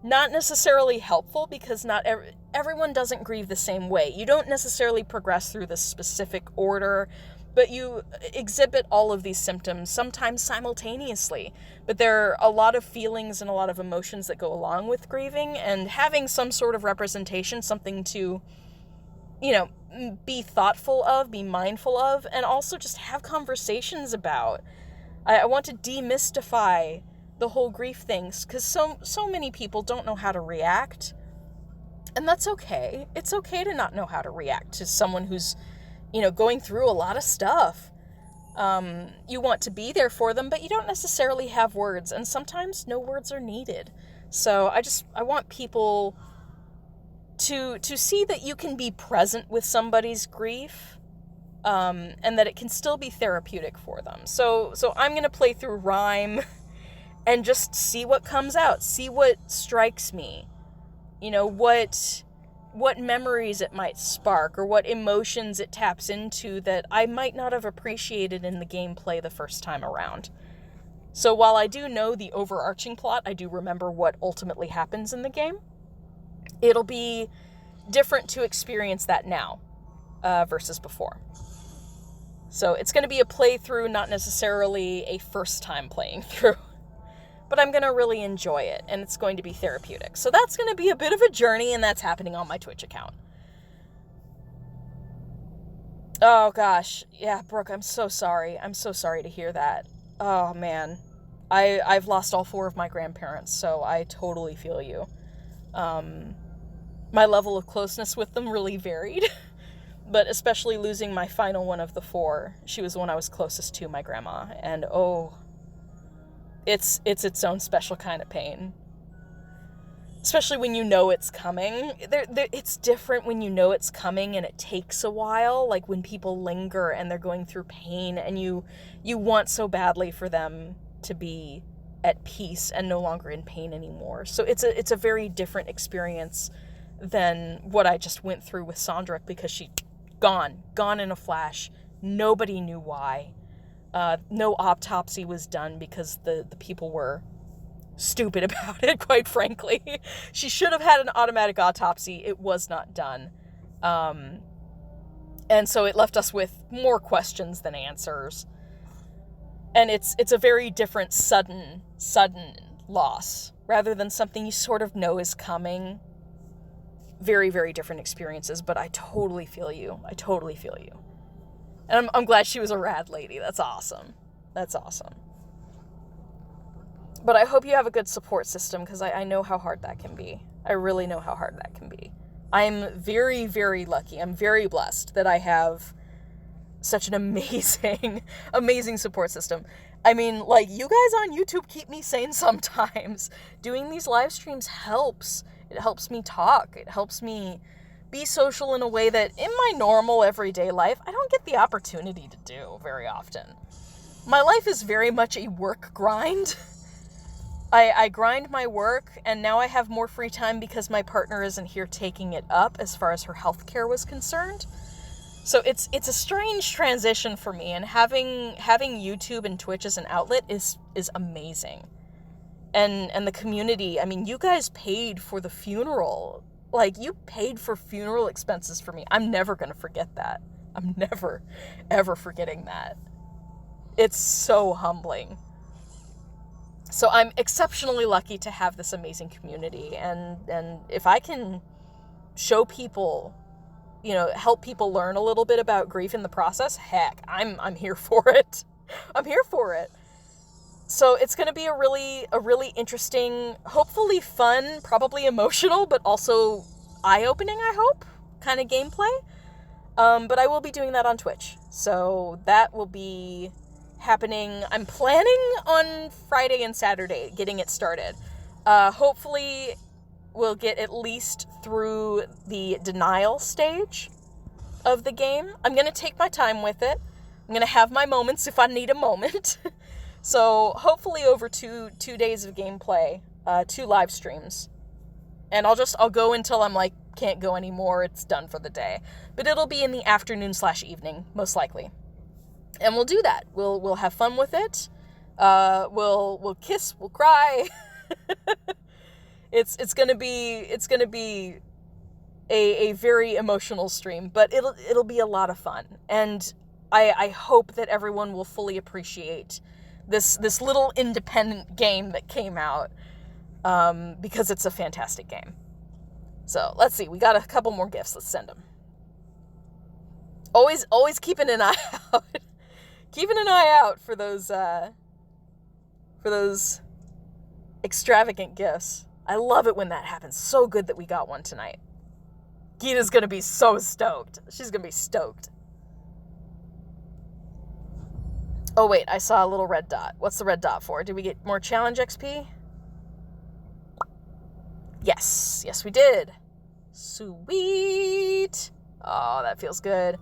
not necessarily helpful, because not everyone doesn't grieve the same way. You don't necessarily progress through this specific order, but you exhibit all of these symptoms, sometimes simultaneously. But there are a lot of feelings and a lot of emotions that go along with grieving, and having some sort of representation, something to, be thoughtful of, be mindful of, and also just have conversations about. I want to demystify the whole grief things, because so many people don't know how to react, and that's okay. It's okay to not know how to react to someone who's, going through a lot of stuff. You want to be there for them, but you don't necessarily have words, and sometimes no words are needed. So I want people to see that you can be present with somebody's grief, and that it can still be therapeutic for them. So I'm going to play through Rhyme and just see what comes out, see what strikes me, what memories it might spark, or what emotions it taps into that I might not have appreciated in the gameplay the first time around. So while I do know the overarching plot, I do remember what ultimately happens in the game, it'll be different to experience that now versus before. So it's going to be a playthrough, not necessarily a first time playing through. But I'm going to really enjoy it, and it's going to be therapeutic. So that's going to be a bit of a journey, and that's happening on my Twitch account. Oh, gosh. Yeah, Brooke, I'm so sorry. I'm so sorry to hear that. Oh, man. I've lost all 4 of my grandparents, so I totally feel you. My level of closeness with them really varied, but especially losing my final one of the 4. She was the one I was closest to, my grandma, and it's its own special kind of pain. Especially when you know it's coming. It's different when you know it's coming and it takes a while, like when people linger and they're going through pain, and you want so badly for them to be at peace and no longer in pain anymore. So it's a very different experience than what I just went through with Sandra, because she gone in a flash. Nobody knew why. No autopsy was done because the people were stupid about it, quite frankly. She should have had an automatic autopsy. It was not done. And so it left us with more questions than answers. And it's a very different sudden loss, rather than something you sort of know is coming. Very, very different experiences, but I totally feel you. And I'm glad she was a rad lady. That's awesome. But I hope you have a good support system, because I know how hard that can be. I really know how hard that can be. I'm very, very lucky. I'm very blessed that I have such an amazing support system. I mean, like, you guys on YouTube keep me sane sometimes. Doing these live streams helps. It helps me talk. It helps me be social in a way that in my normal everyday life I don't get the opportunity to do very often. My life is very much a work grind. I grind my work, and now I have more free time because my partner isn't here taking it up as far as her healthcare was concerned. So it's a strange transition for me, and having YouTube and Twitch as an outlet is amazing. And the community, I mean, you guys paid for the funeral. Like, you paid for funeral expenses for me. I'm never going to forget that. I'm never, ever forgetting that. It's so humbling. So I'm exceptionally lucky to have this amazing community. And if I can show people, help people learn a little bit about grief in the process, heck, I'm here for it. I'm here for it. So it's going to be a really interesting, hopefully fun, probably emotional, but also eye-opening, I hope, kind of gameplay. But I will be doing that on Twitch. So that will be happening. I'm planning on Friday and Saturday, getting it started. Hopefully we'll get at least through the denial stage of the game. I'm going to take my time with it. I'm going to have my moments if I need a moment. So hopefully over two days of gameplay, 2 live streams. And I'll go until I'm like, can't go anymore, it's done for the day. But it'll be in the afternoon/evening, most likely. And we'll do that. We'll have fun with it. We'll kiss, we'll cry. It's gonna be a very emotional stream, but it'll be a lot of fun. And I hope that everyone will fully appreciate this little independent game that came out, because it's a fantastic game. So let's see, we got a couple more gifts. Let's send them. Always keeping an eye out, keeping an eye out for those extravagant gifts. I love it when that happens. So good that we got one tonight. Gita's gonna be so stoked. She's gonna be stoked. Oh wait, I saw a little red dot. What's the red dot for? Did we get more challenge XP? Yes, we did. Sweet. Oh, that feels good.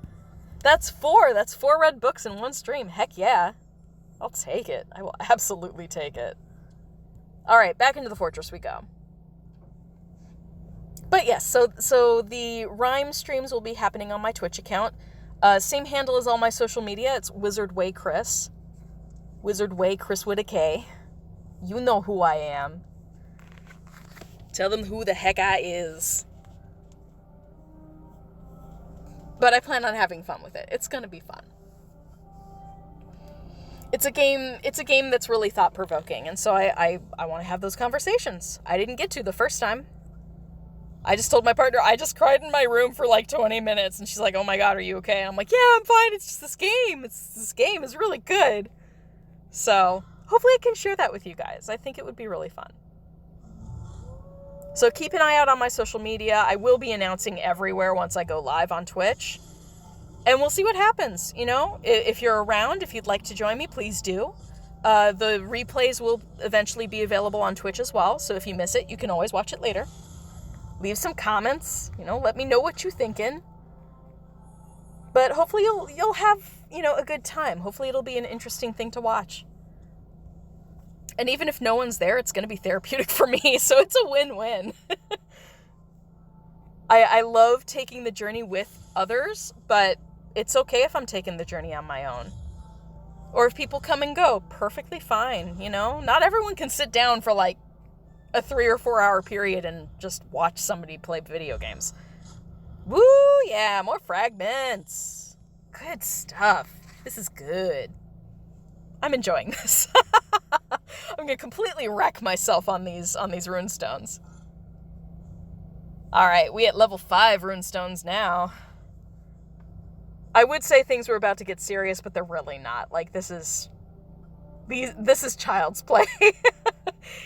That's 4 red books in one stream. Heck yeah. I'll take it. I will absolutely take it. All right, back into the fortress we go. But yes, so the rhyme streams will be happening on my Twitch account. Same handle as all my social media. It's Wizardway Chris. Wizardway Chris with a K. You know who I am. Tell them who the heck I is. But I plan on having fun with it. It's gonna be fun. It's a game that's really thought-provoking, and so I want to have those conversations. I didn't get to the first time. I just told my partner, I just cried in my room for like 20 minutes, and she's like, oh my god, are you okay? And I'm like, yeah, I'm fine, it's just this game. This game is really good. So, hopefully I can share that with you guys. I think it would be really fun. So keep an eye out on my social media. I will be announcing everywhere once I go live on Twitch. And we'll see what happens, you know? If you're around, if you'd like to join me, please do. The replays will eventually be available on Twitch as well, so if you miss it, you can always watch it later. Leave some comments, you know, let me know what you're thinking. But hopefully you'll have, you know, a good time. Hopefully it'll be an interesting thing to watch. And even if no one's there, it's going to be therapeutic for me, so it's a win-win. I love taking the journey with others, but it's okay if I'm taking the journey on my own. Or if people come and go, perfectly fine, you know? Not everyone can sit down for like a 3 or 4 hour period and just watch somebody play video games. Woo, yeah, more fragments. Good stuff. This is good. I'm enjoying this. I'm gonna completely wreck myself on these runestones. Alright, we at level 5 runestones now. I would say things were about to get serious, but they're really not. Like, this is child's play.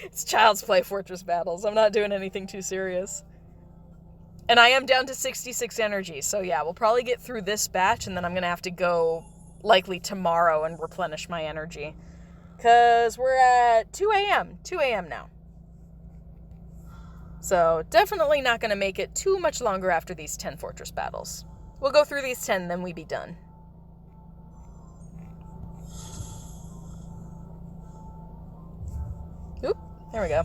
It's child's play fortress battles. I'm not doing anything too serious. And I am down to 66 energy, so yeah, we'll probably get through this batch, and then I'm gonna have to go likely tomorrow and replenish my energy. Because we're at 2 a.m. 2 a.m. now. So definitely not going to make it too much longer after these 10 fortress battles. We'll go through these 10, then we be done. Oop, there we go.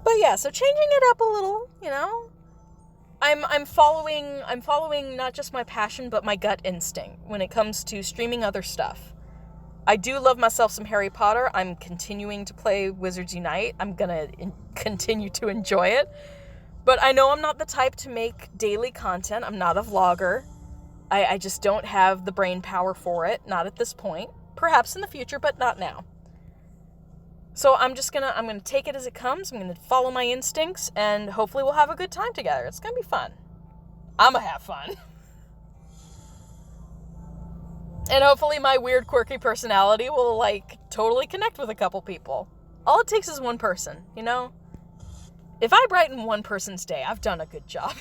But yeah, so changing it up a little, you know. I'm following not just my passion, but my gut instinct when it comes to streaming other stuff. I do love myself some Harry Potter. I'm continuing to play Wizards Unite. I'm gonna continue to enjoy it. But I know I'm not the type to make daily content. I'm not a vlogger. I just don't have the brain power for it. Not at this point. Perhaps in the future, but not now. So I'm gonna take it as it comes. I'm gonna follow my instincts, and hopefully we'll have a good time together. It's gonna be fun. I'm gonna have fun. And hopefully my weird, quirky personality will, like, totally connect with a couple people. All it takes is one person, you know? If I brighten one person's day, I've done a good job.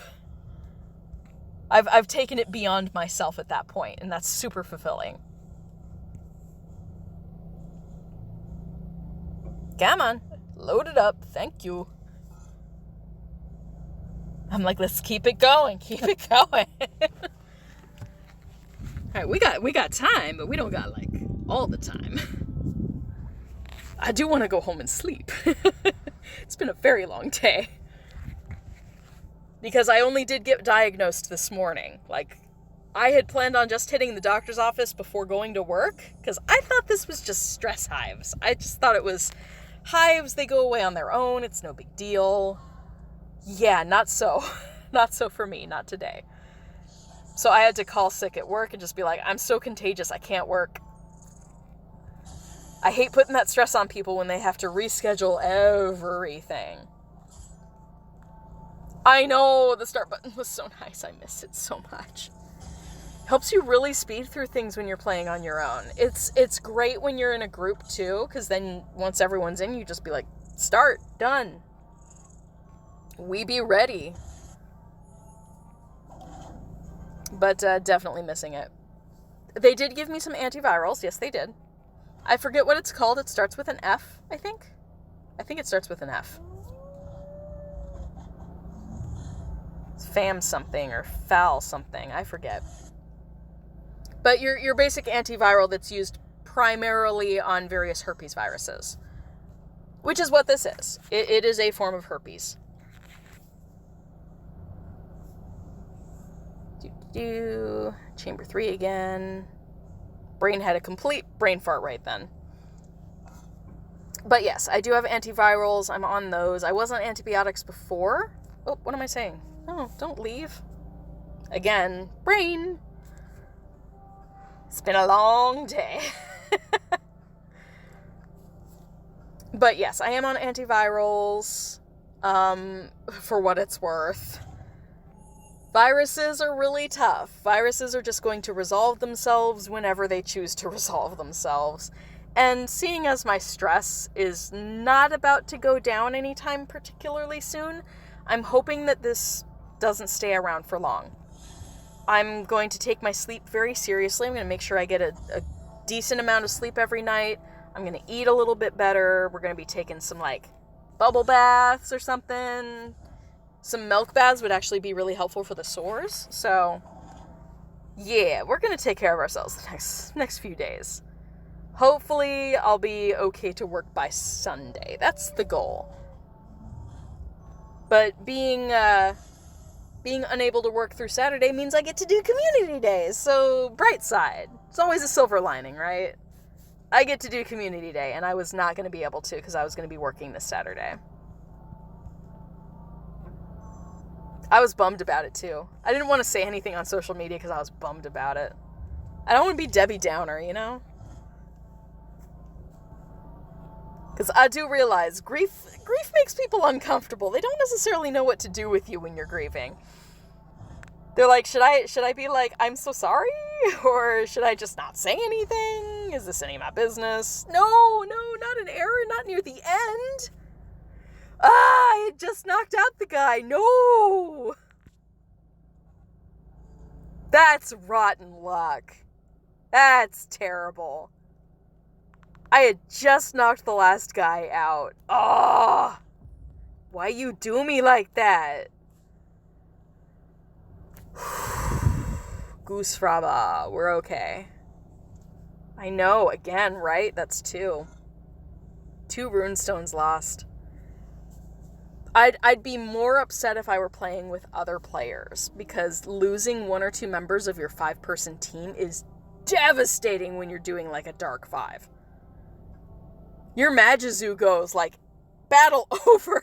I've taken it beyond myself at that point, and that's super fulfilling. Come on, load it up. Thank you. I'm like, let's keep it going. Keep it going. All right, we got time, but we don't got like all the time. I do want to go home and sleep. It's been a very long day. Because I only did get diagnosed this morning. Like, I had planned on just hitting the doctor's office before going to work, because I thought this was just stress hives. I just thought it was hives, they go away on their own, it's no big deal. Yeah, not so. Not so for me, not today. So I had to call sick at work and just be like, I'm so contagious, I can't work. I hate putting that stress on people when they have to reschedule everything. I know, the start button was so nice, I miss it so much. Helps you really speed through things when you're playing on your own. It's great when you're in a group too, because then once everyone's in, you just be like, start, done. We be ready. But definitely missing it. They did give me some antivirals, yes they did. I forget what it's called. It starts with an F, I think. I think it starts with an F. It's FAM something or FAL something. I forget. But your basic antiviral that's used primarily on various herpes viruses. Which is what this is. It is a form of herpes. Chamber 3 again. Brain had a complete brain fart right then. But yes, I do have antivirals. I'm on those. I was on antibiotics before. Oh, what am I saying? No, don't leave. Again, brain. It's been a long day. But yes, I am on antivirals. For what it's worth. Viruses are really tough. Viruses are just going to resolve themselves whenever they choose to resolve themselves. And seeing as my stress is not about to go down anytime particularly soon, I'm hoping that this doesn't stay around for long. I'm going to take my sleep very seriously. I'm going to make sure I get a decent amount of sleep every night. I'm going to eat a little bit better. We're going to be taking some like bubble baths or something. Some milk baths would actually be really helpful for the sores. So, yeah, we're going to take care of ourselves the next few days. Hopefully, I'll be okay to work by Sunday. That's the goal. But being unable to work through Saturday means I get to do community days. So, bright side. It's always a silver lining, right? I get to do community day, and I was not going to be able to because I was going to be working this Saturday. I was bummed about it, too. I didn't want to say anything on social media because I was bummed about it. I don't want to be Debbie Downer, you know? Because I do realize grief makes people uncomfortable. They don't necessarily know what to do with you when you're grieving. They're like, should I be like, I'm so sorry? Or should I just not say anything? Is this any of my business? No, not an error, not near the end. I just knocked out the guy. No! That's rotten luck. That's terrible. I had just knocked the last guy out. Oh! Why you do me like that? Goose Fraba, we're okay. I know, again, right? That's 2. 2 runestones lost. I'd be more upset if I were playing with other players, because losing 1 or 2 members of your 5-person team is devastating when you're doing like a Dark 5. Your Magizoo goes like, battle over.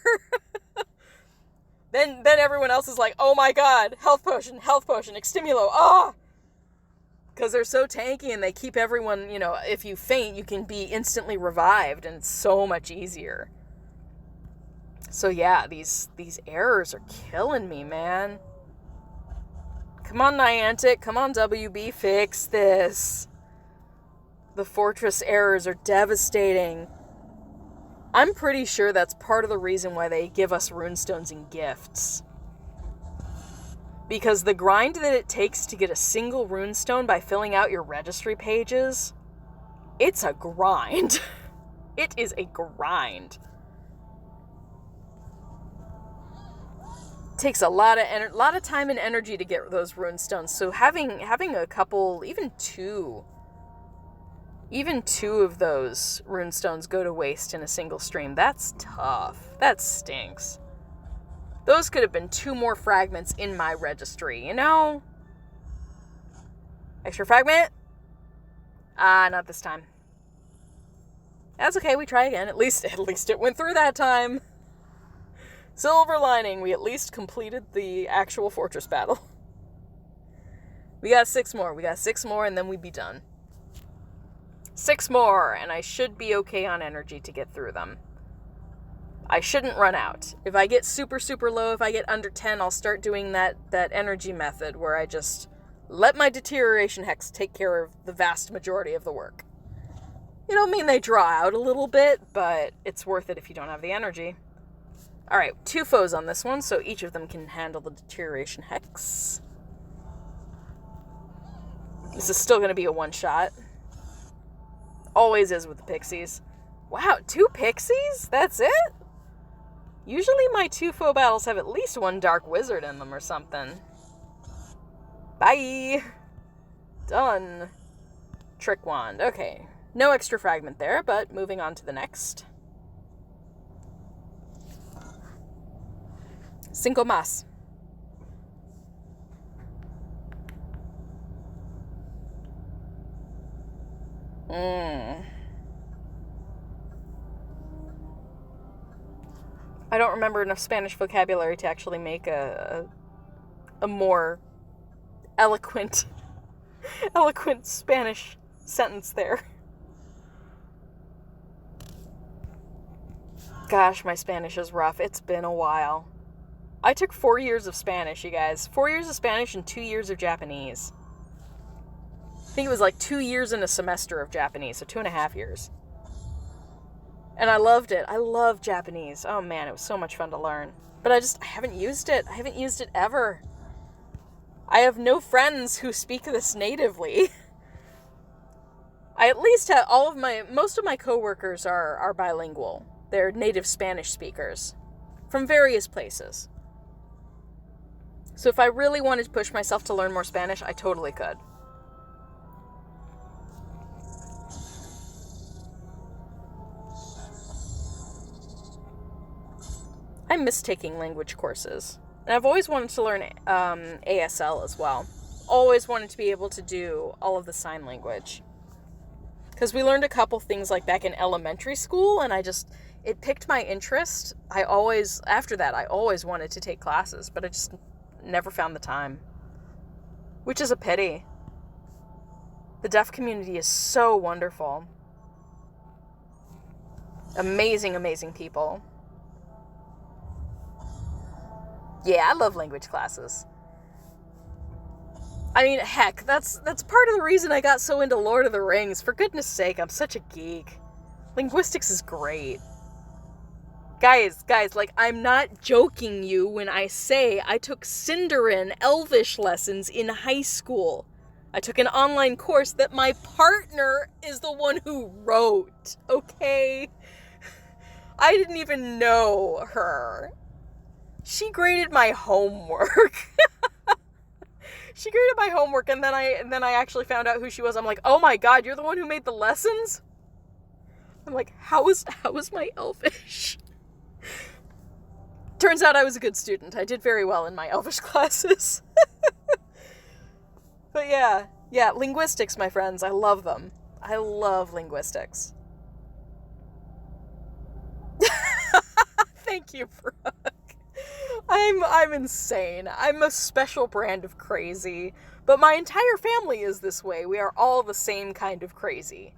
Then everyone else is like, oh my god, health potion, extimulo, ah! Because they're so tanky and they keep everyone, you know, if you faint, you can be instantly revived, and it's so much easier. So yeah, these errors are killing me, man. Come on, Niantic. Come on, WB. Fix this. The fortress errors are devastating. I'm pretty sure that's part of the reason why they give us runestones in gifts. Because the grind that it takes to get a single runestone by filling out your registry pages, it's a grind. It is a grind. It takes a lot of time and energy to get those runestones. So having a couple, even two of those runestones go to waste in a single stream, that's tough. That stinks. Those could have been 2 more fragments in my registry, you know? Extra fragment? Not this time. That's okay, we try again. At least it went through that time. Silver lining, we at least completed the actual fortress battle. We got 6 more. We got 6 more and then we'd be done. 6 more, and I should be okay on energy to get through them. I shouldn't run out. If I get super, super low, if I get under 10, I'll start doing that energy method where I just let my deterioration hex take care of the vast majority of the work. It'll mean they draw out a little bit, but it's worth it if you don't have the energy. Alright, 2 foes on this one, so each of them can handle the deterioration hex. This is still going to be a one-shot. Always is with the pixies. Wow, 2 pixies? That's it? Usually my 2 foe battles have at least 1 dark wizard in them or something. Bye! Done. Trick wand. Okay. No extra fragment there, but moving on to the next. 5 más. I don't remember enough Spanish vocabulary to actually make a more eloquent Spanish sentence there. Gosh, my Spanish is rough. It's been a while. I took 4 years of Spanish, you guys. 4 years of Spanish and 2 years of Japanese. I think it was like 2 years and a semester of Japanese, so 2.5 years. And I loved it. I love Japanese. Oh man, it was so much fun to learn. But I haven't used it. I haven't used it ever. I have no friends who speak this natively. I at least have most of my coworkers are bilingual. They're native Spanish speakers from various places. So if I really wanted to push myself to learn more Spanish, I totally could. I miss taking language courses. And I've always wanted to learn ASL as well. Always wanted to be able to do all of the sign language. Because we learned a couple things like back in elementary school, and it piqued my interest. After that, I always wanted to take classes, but I just never found the time. Which is a pity. The deaf community is so wonderful. Amazing, amazing people. Yeah, I love language classes. I mean, heck, that's part of the reason I got so into Lord of the Rings. For goodness sake, I'm such a geek. Linguistics is great. Guys, like, I'm not joking you when I say I took Sindarin Elvish lessons in high school. I took an online course that my partner is the one who wrote, okay? I didn't even know her. She graded my homework. She graded my homework, and then I actually found out who she was. I'm like, oh my god, you're the one who made the lessons? I'm like, how was my Elvish? Turns out I was a good student. I did very well in my Elvish classes. But yeah, linguistics, my friends, I love them. I love linguistics. Thank you, Brooke. I'm insane. I'm a special brand of crazy, but my entire family is this way. We are all the same kind of crazy.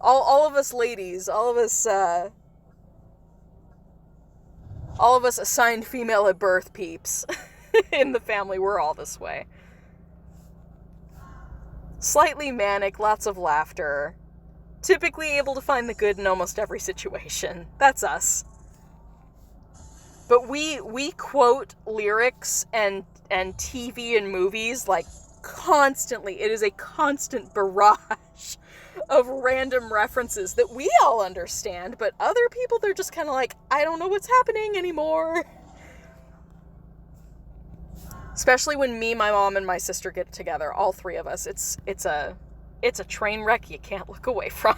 All of us ladies, all of us assigned female at birth peeps in the family, we're all this way. Slightly manic, lots of laughter, Typically able to find the good in almost every situation. That's us. But we quote lyrics and TV and movies like constantly. It is a constant barrage of random references that we all understand, but other people, they're just kind of like, I don't know what's happening anymore. Especially when me, my mom, and my sister get together, all three of us, it's a train wreck you can't look away from.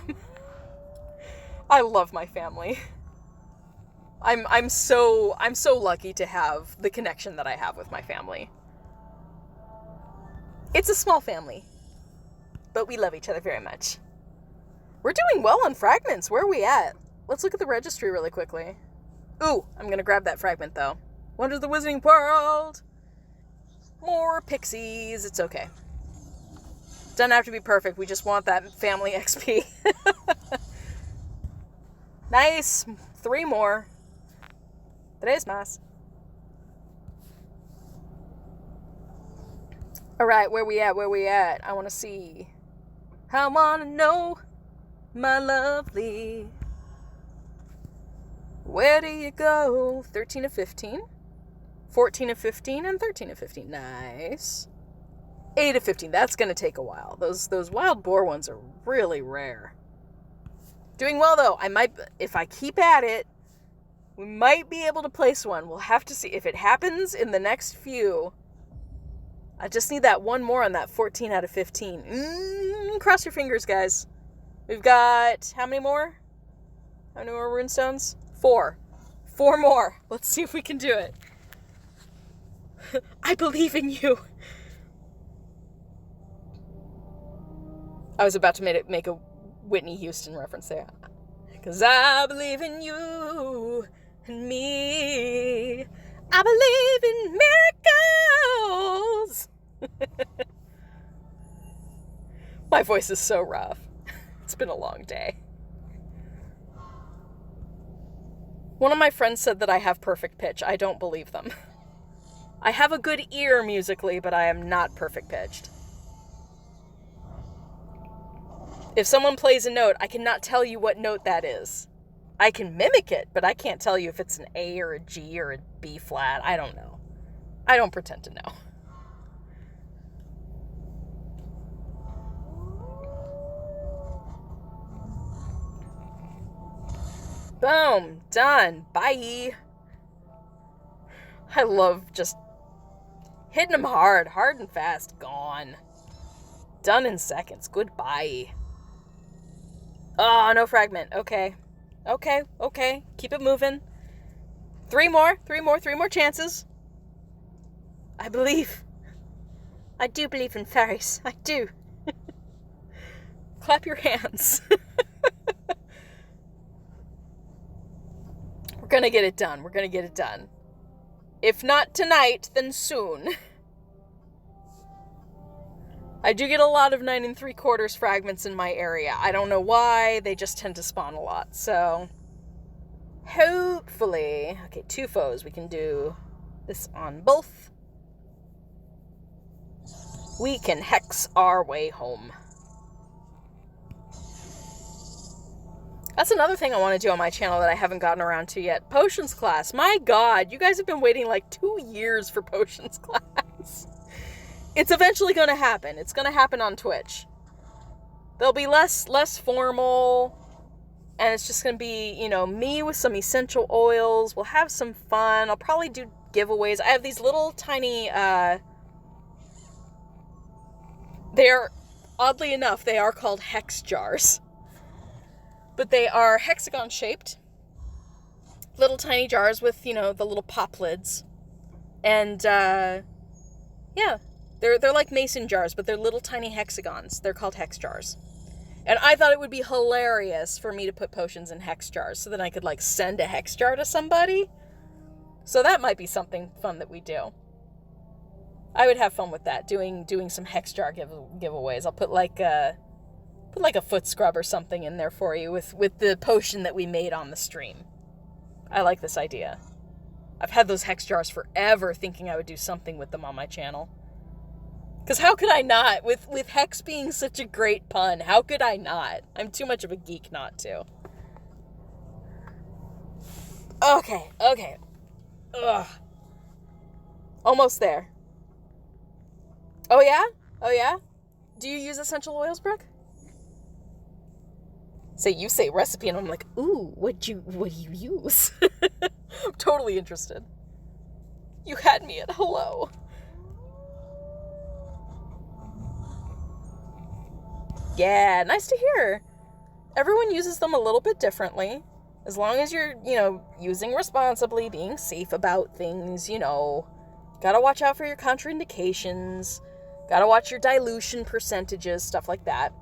I love my family. I'm so lucky to have the connection that I have with my family. It's a small family, but we love each other very much. We're doing well on fragments. Where are we at? Let's look at the registry really quickly. Ooh, I'm gonna grab that fragment though. Wonders of the Wizarding World. More pixies. It's okay. Doesn't have to be perfect. We just want that family XP. Nice. 3 more. 3 más. Alright, where we at? I want to see. I want to know, my lovely. Where do you go? 13 of 15. 14 of 15 and 13 of 15. Nice. 8 of 15. That's going to take a while. Those wild boar ones are really rare. Doing well, though. I might, if I keep at it, we might be able to place one. We'll have to see. If it happens in the next few, I just need that one more on that 14 out of 15. Cross your fingers, guys. We've got, how many more? How many more runestones? 4. 4 more. Let's see if we can do it. I believe in you. I was about to make a Whitney Houston reference there. 'Cause I believe in you and me. I believe in miracles. My voice is so rough. It's been a long day. One of my friends said that I have perfect pitch. I don't believe them. I have a good ear musically, but I am not perfect pitched. If someone plays a note, I cannot tell you what note that is. I can mimic it, but I can't tell you if it's an A or a G or a B flat. I don't know. I don't pretend to know. Boom. Done. Bye. I love just hitting them hard and fast. Gone. Done in seconds. Goodbye. Oh, no fragment. Okay. Keep it moving. 3 more chances. I believe. I do believe in fairies. I do. Clap your hands. We're gonna get it done. If not tonight, then soon. I do get a lot of 9 3/4 fragments in my area. I don't know why, they just tend to spawn a lot, so hopefully. Okay, 2 foes. We can do this on both. We can hex our way home. That's another thing I want to do on my channel that I haven't gotten around to yet. Potions class. My God, you guys have been waiting like 2 years for potions class. It's eventually going to happen. It's going to happen on Twitch. They'll be less formal, and it's just going to be, you know, me with some essential oils. We'll have some fun. I'll probably do giveaways. I have these little tiny, they're, oddly enough, they are called hex jars. But they are hexagon shaped. Little tiny jars with, you know, the little pop lids. And, yeah. They're like mason jars, but they're little tiny hexagons. They're called hex jars. And I thought it would be hilarious for me to put potions in hex jars so that I could, like, send a hex jar to somebody. So that might be something fun that we do. I would have fun with that, doing some hex jar giveaways. I'll put like a foot scrub or something in there for you with the potion that we made on the stream. I like this idea. I've had those hex jars forever, thinking I would do something with them on my channel. Because how could I not? With hex being such a great pun, how could I not? I'm too much of a geek not to. Okay. Ugh. Almost there. Oh yeah? Do you use essential oils, Brooke? You say recipe, and I'm like, ooh, what do you use? I'm totally interested. You had me at hello. Yeah, nice to hear. Everyone uses them a little bit differently. As long as you're, using responsibly, being safe about things, gotta watch out for your contraindications, gotta watch your dilution percentages, stuff like that.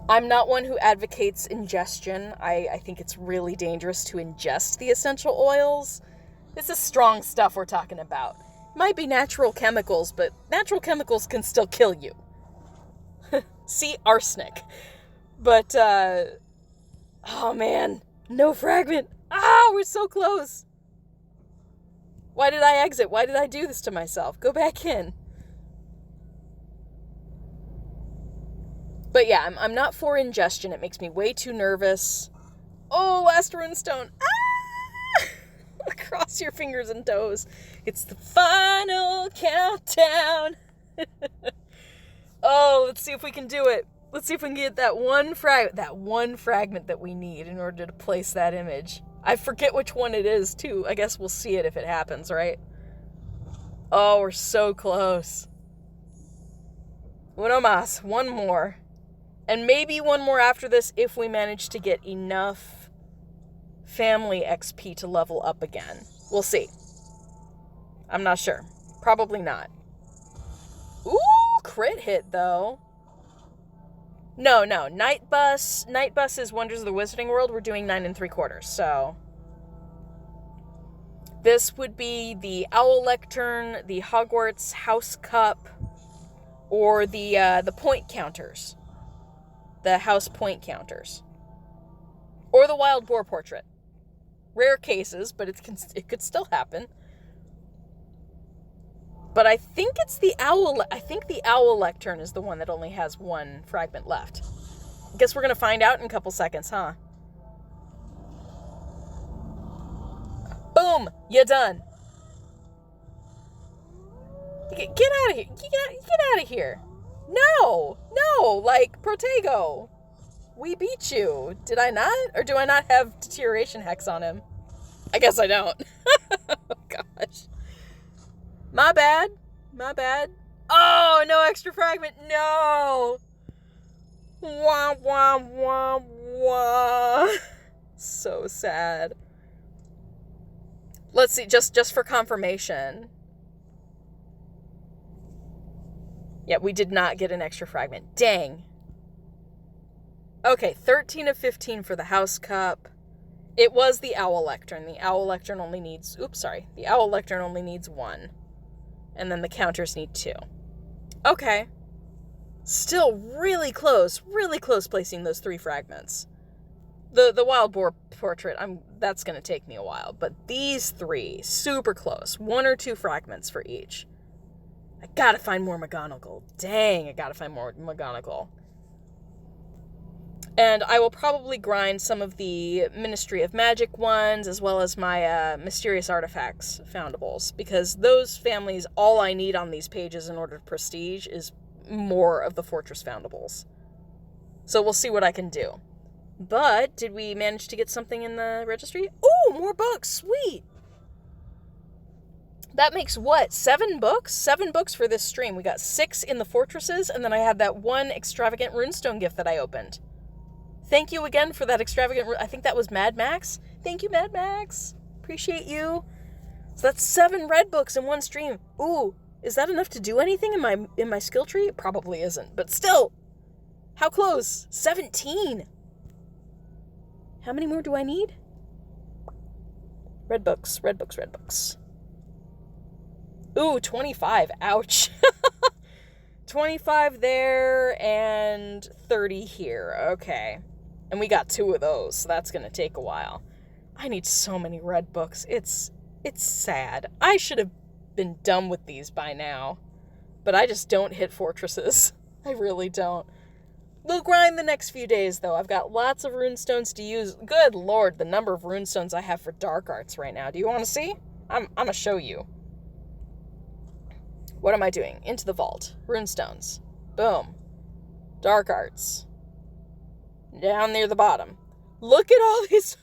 I'm not one who advocates ingestion. I think it's really dangerous to ingest the essential oils. This is strong stuff we're talking about. Might be natural chemicals, but natural chemicals can still kill you. See, arsenic. But, oh man, no fragment. We're so close. Why did I exit? Why did I do this to myself? Go back in. But yeah, I'm not for ingestion. It makes me way too nervous. Oh, last runestone. Cross your fingers and toes. It's the final countdown. Oh, let's see if we can do it. Let's see if we can get that one fragment that we need in order to place that image. I forget which one it is, too. I guess we'll see it if it happens, right? Oh, we're so close. Uno más. One more. And maybe one more after this if we manage to get enough family XP to level up again. We'll see. I'm not sure. Probably not. Ooh, crit hit, though. No. Night Bus is Wonders of the Wizarding World. We're doing 9 3/4, so... This would be the Owl Lectern, the Hogwarts House Cup, or the point counters. The house point counters. Or the Wild Boar Portrait. Rare cases, but it could still happen. But I think it's the Owl... I think the Owl Lectern is the one that only has one fragment left. I guess we're going to find out in a couple seconds, huh? Boom! You're done. Get out of here. Get out of here. No! Like, Protego. We beat you. Did I not? Or do I not have deterioration hex on him? I guess I don't. Oh, gosh. My bad. Oh, no extra fragment. No. Wah, wah, wah, wah. So sad. Let's see, just for confirmation. Yeah, we did not get an extra fragment. Dang. Okay, 13 of 15 for the House Cup. It was the Owl Lectern. The Owl Lectern only needs... The Owl Lectern only needs 1. And then the counters need 2. Okay. Still really close placing those 3 fragments. The Wild Boar Portrait, that's going to take me a while. But these 3, super close. 1 or 2 fragments for each. I gotta find more McGonagall. Dang, I gotta find more McGonagall. And I will probably grind some of the Ministry of Magic ones, as well as my Mysterious Artifacts foundables. Because those families, all I need on these pages in order to prestige is more of the Fortress foundables. So we'll see what I can do. But, did we manage to get something in the registry? Ooh, more books! Sweet! That makes what? 7 books? 7 books for this stream. We got 6 in the fortresses, and then I had that one extravagant runestone gift that I opened. Thank you again for that extravagant... I think that was Mad Max. Thank you, Mad Max. Appreciate you. So that's 7 red books in one stream. Ooh, is that enough to do anything in my skill tree? It probably isn't, but still. How close? 17. How many more do I need? Red books. Ooh, 25. Ouch. 25 there and 30 here. Okay. And we got 2 of those, so that's going to take a while. I need so many red books. It's It's sad. I should have been done with these by now. But I just don't hit fortresses. I really don't. We'll grind the next few days, though. I've got lots of runestones to use. Good lord, the number of runestones I have for dark arts right now. Do you want to see? I'm going to show you. What am I doing? Into the vault. Runestones. Boom. Dark arts. Down near the bottom. Look at all these.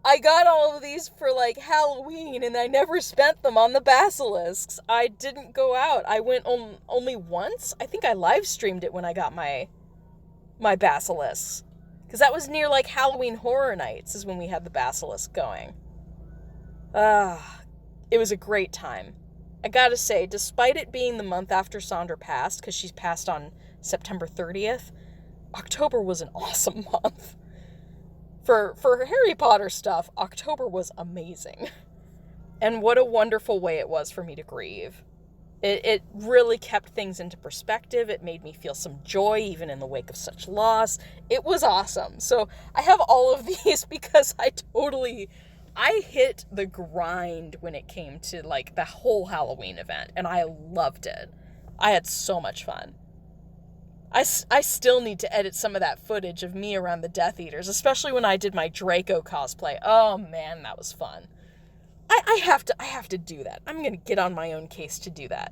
I got all of these for, like, Halloween, and I never spent them on the basilisks. I didn't go out. I went only once. I think I live streamed it when I got my basilisks. Because that was near, like, Halloween Horror Nights is when we had the basilisk going. It was a great time. I gotta say, despite it being the month after Sandra passed, because she's passed on September 30th, October was an awesome month. For Harry Potter stuff, October was amazing. And what a wonderful way it was for me to grieve. It really kept things into perspective. It made me feel some joy, even in the wake of such loss. It was awesome. So I have all of these because I hit the grind when it came to, like, the whole Halloween event, and I loved it. I had so much fun. I still need to edit some of that footage of me around the Death Eaters, especially when I did my Draco cosplay. Oh man, that was fun. I have to do that. I'm going to get on my own case to do that.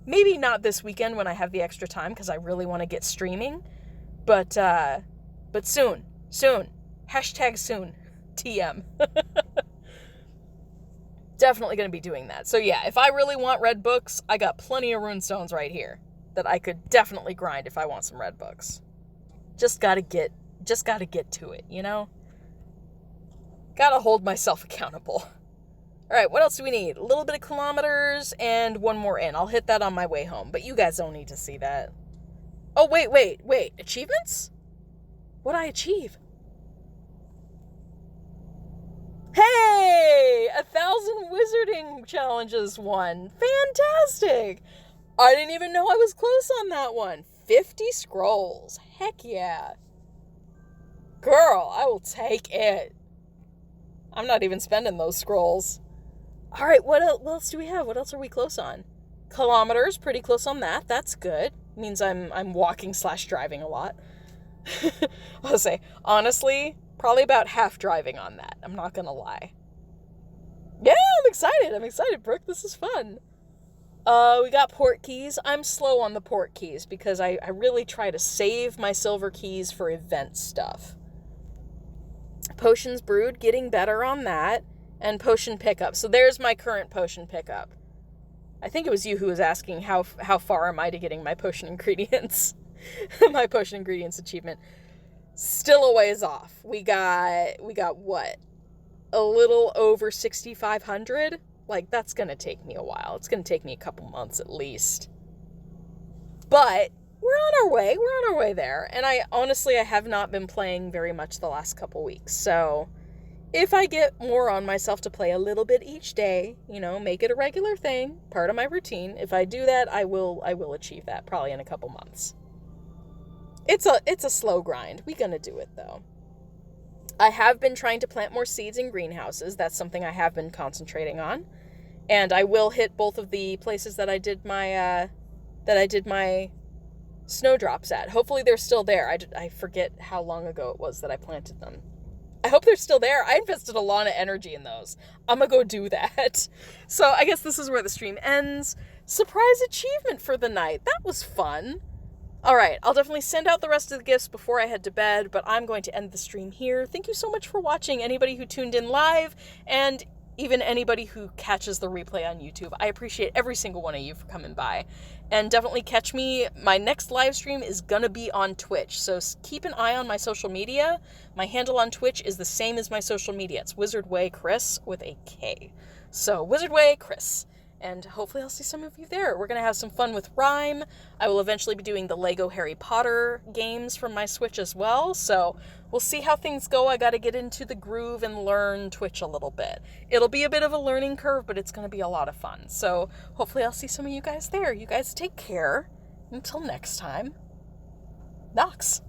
Maybe not this weekend when I have the extra time, because I really want to get streaming, but soon. Hashtag soon. TM. Definitely going to be doing that. So yeah, if I really want red books, I got plenty of runestones right here that I could definitely grind if I want some red books. Just gotta get to it, you know? Gotta hold myself accountable. Alright, what else do we need? A little bit of kilometers and one more in. I'll hit that on my way home, but you guys don't need to see that. Oh, wait. Achievements? What'd I achieve? Hey! 1,000 wizarding challenges won. Fantastic! I didn't even know I was close on that one. 50 scrolls. Heck yeah. Girl, I will take it. I'm not even spending those scrolls. All right, what else do we have? What else are we close on? Kilometers, pretty close on that. That's good. Means I'm walking/driving a lot. I'll say, honestly, probably about half driving on that. I'm not going to lie. Yeah, I'm excited, Brooke. This is fun. We got port keys. I'm slow on the port keys because I really try to save my silver keys for event stuff. Potions brewed, getting better on that. And potion pickup. So there's my current potion pickup. I think it was you who was asking how far am I to getting my potion ingredients. My potion ingredients achievement. Still a ways off. We got what? A little over 6,500? Like, that's gonna take me a while. It's gonna take me a couple months at least. But we're on our way there. And I have not been playing very much the last couple weeks. So if I get more on myself to play a little bit each day, you know, make it a regular thing, part of my routine. If I do that, I will achieve that probably in a couple months. It's a slow grind. We gonna do it though. I have been trying to plant more seeds in greenhouses. That's something I have been concentrating on. And I will hit both of the places that I did my snowdrops at. Hopefully they're still there. I forget how long ago it was that I planted them. I hope they're still there. I invested a lot of energy in those. I'm gonna go do that. So I guess this is where the stream ends. Surprise achievement for the night. That was fun. All right, I'll definitely send out the rest of the gifts before I head to bed, but I'm going to end the stream here. Thank you so much for watching, anybody who tuned in live, and even anybody who catches the replay on YouTube. I appreciate every single one of you for coming by. And definitely catch me. My next live stream is gonna be on Twitch, so keep an eye on my social media. My handle on Twitch is the same as my social media. It's WizardWay Chris with a K. So WizardWay Chris. And hopefully I'll see some of you there. We're going to have some fun with Rhyme. I will eventually be doing the Lego Harry Potter games from my Switch as well. So we'll see how things go. I got to get into the groove and learn Twitch a little bit. It'll be a bit of a learning curve, but it's going to be a lot of fun. So hopefully I'll see some of you guys there. You guys take care. Until next time, Nox.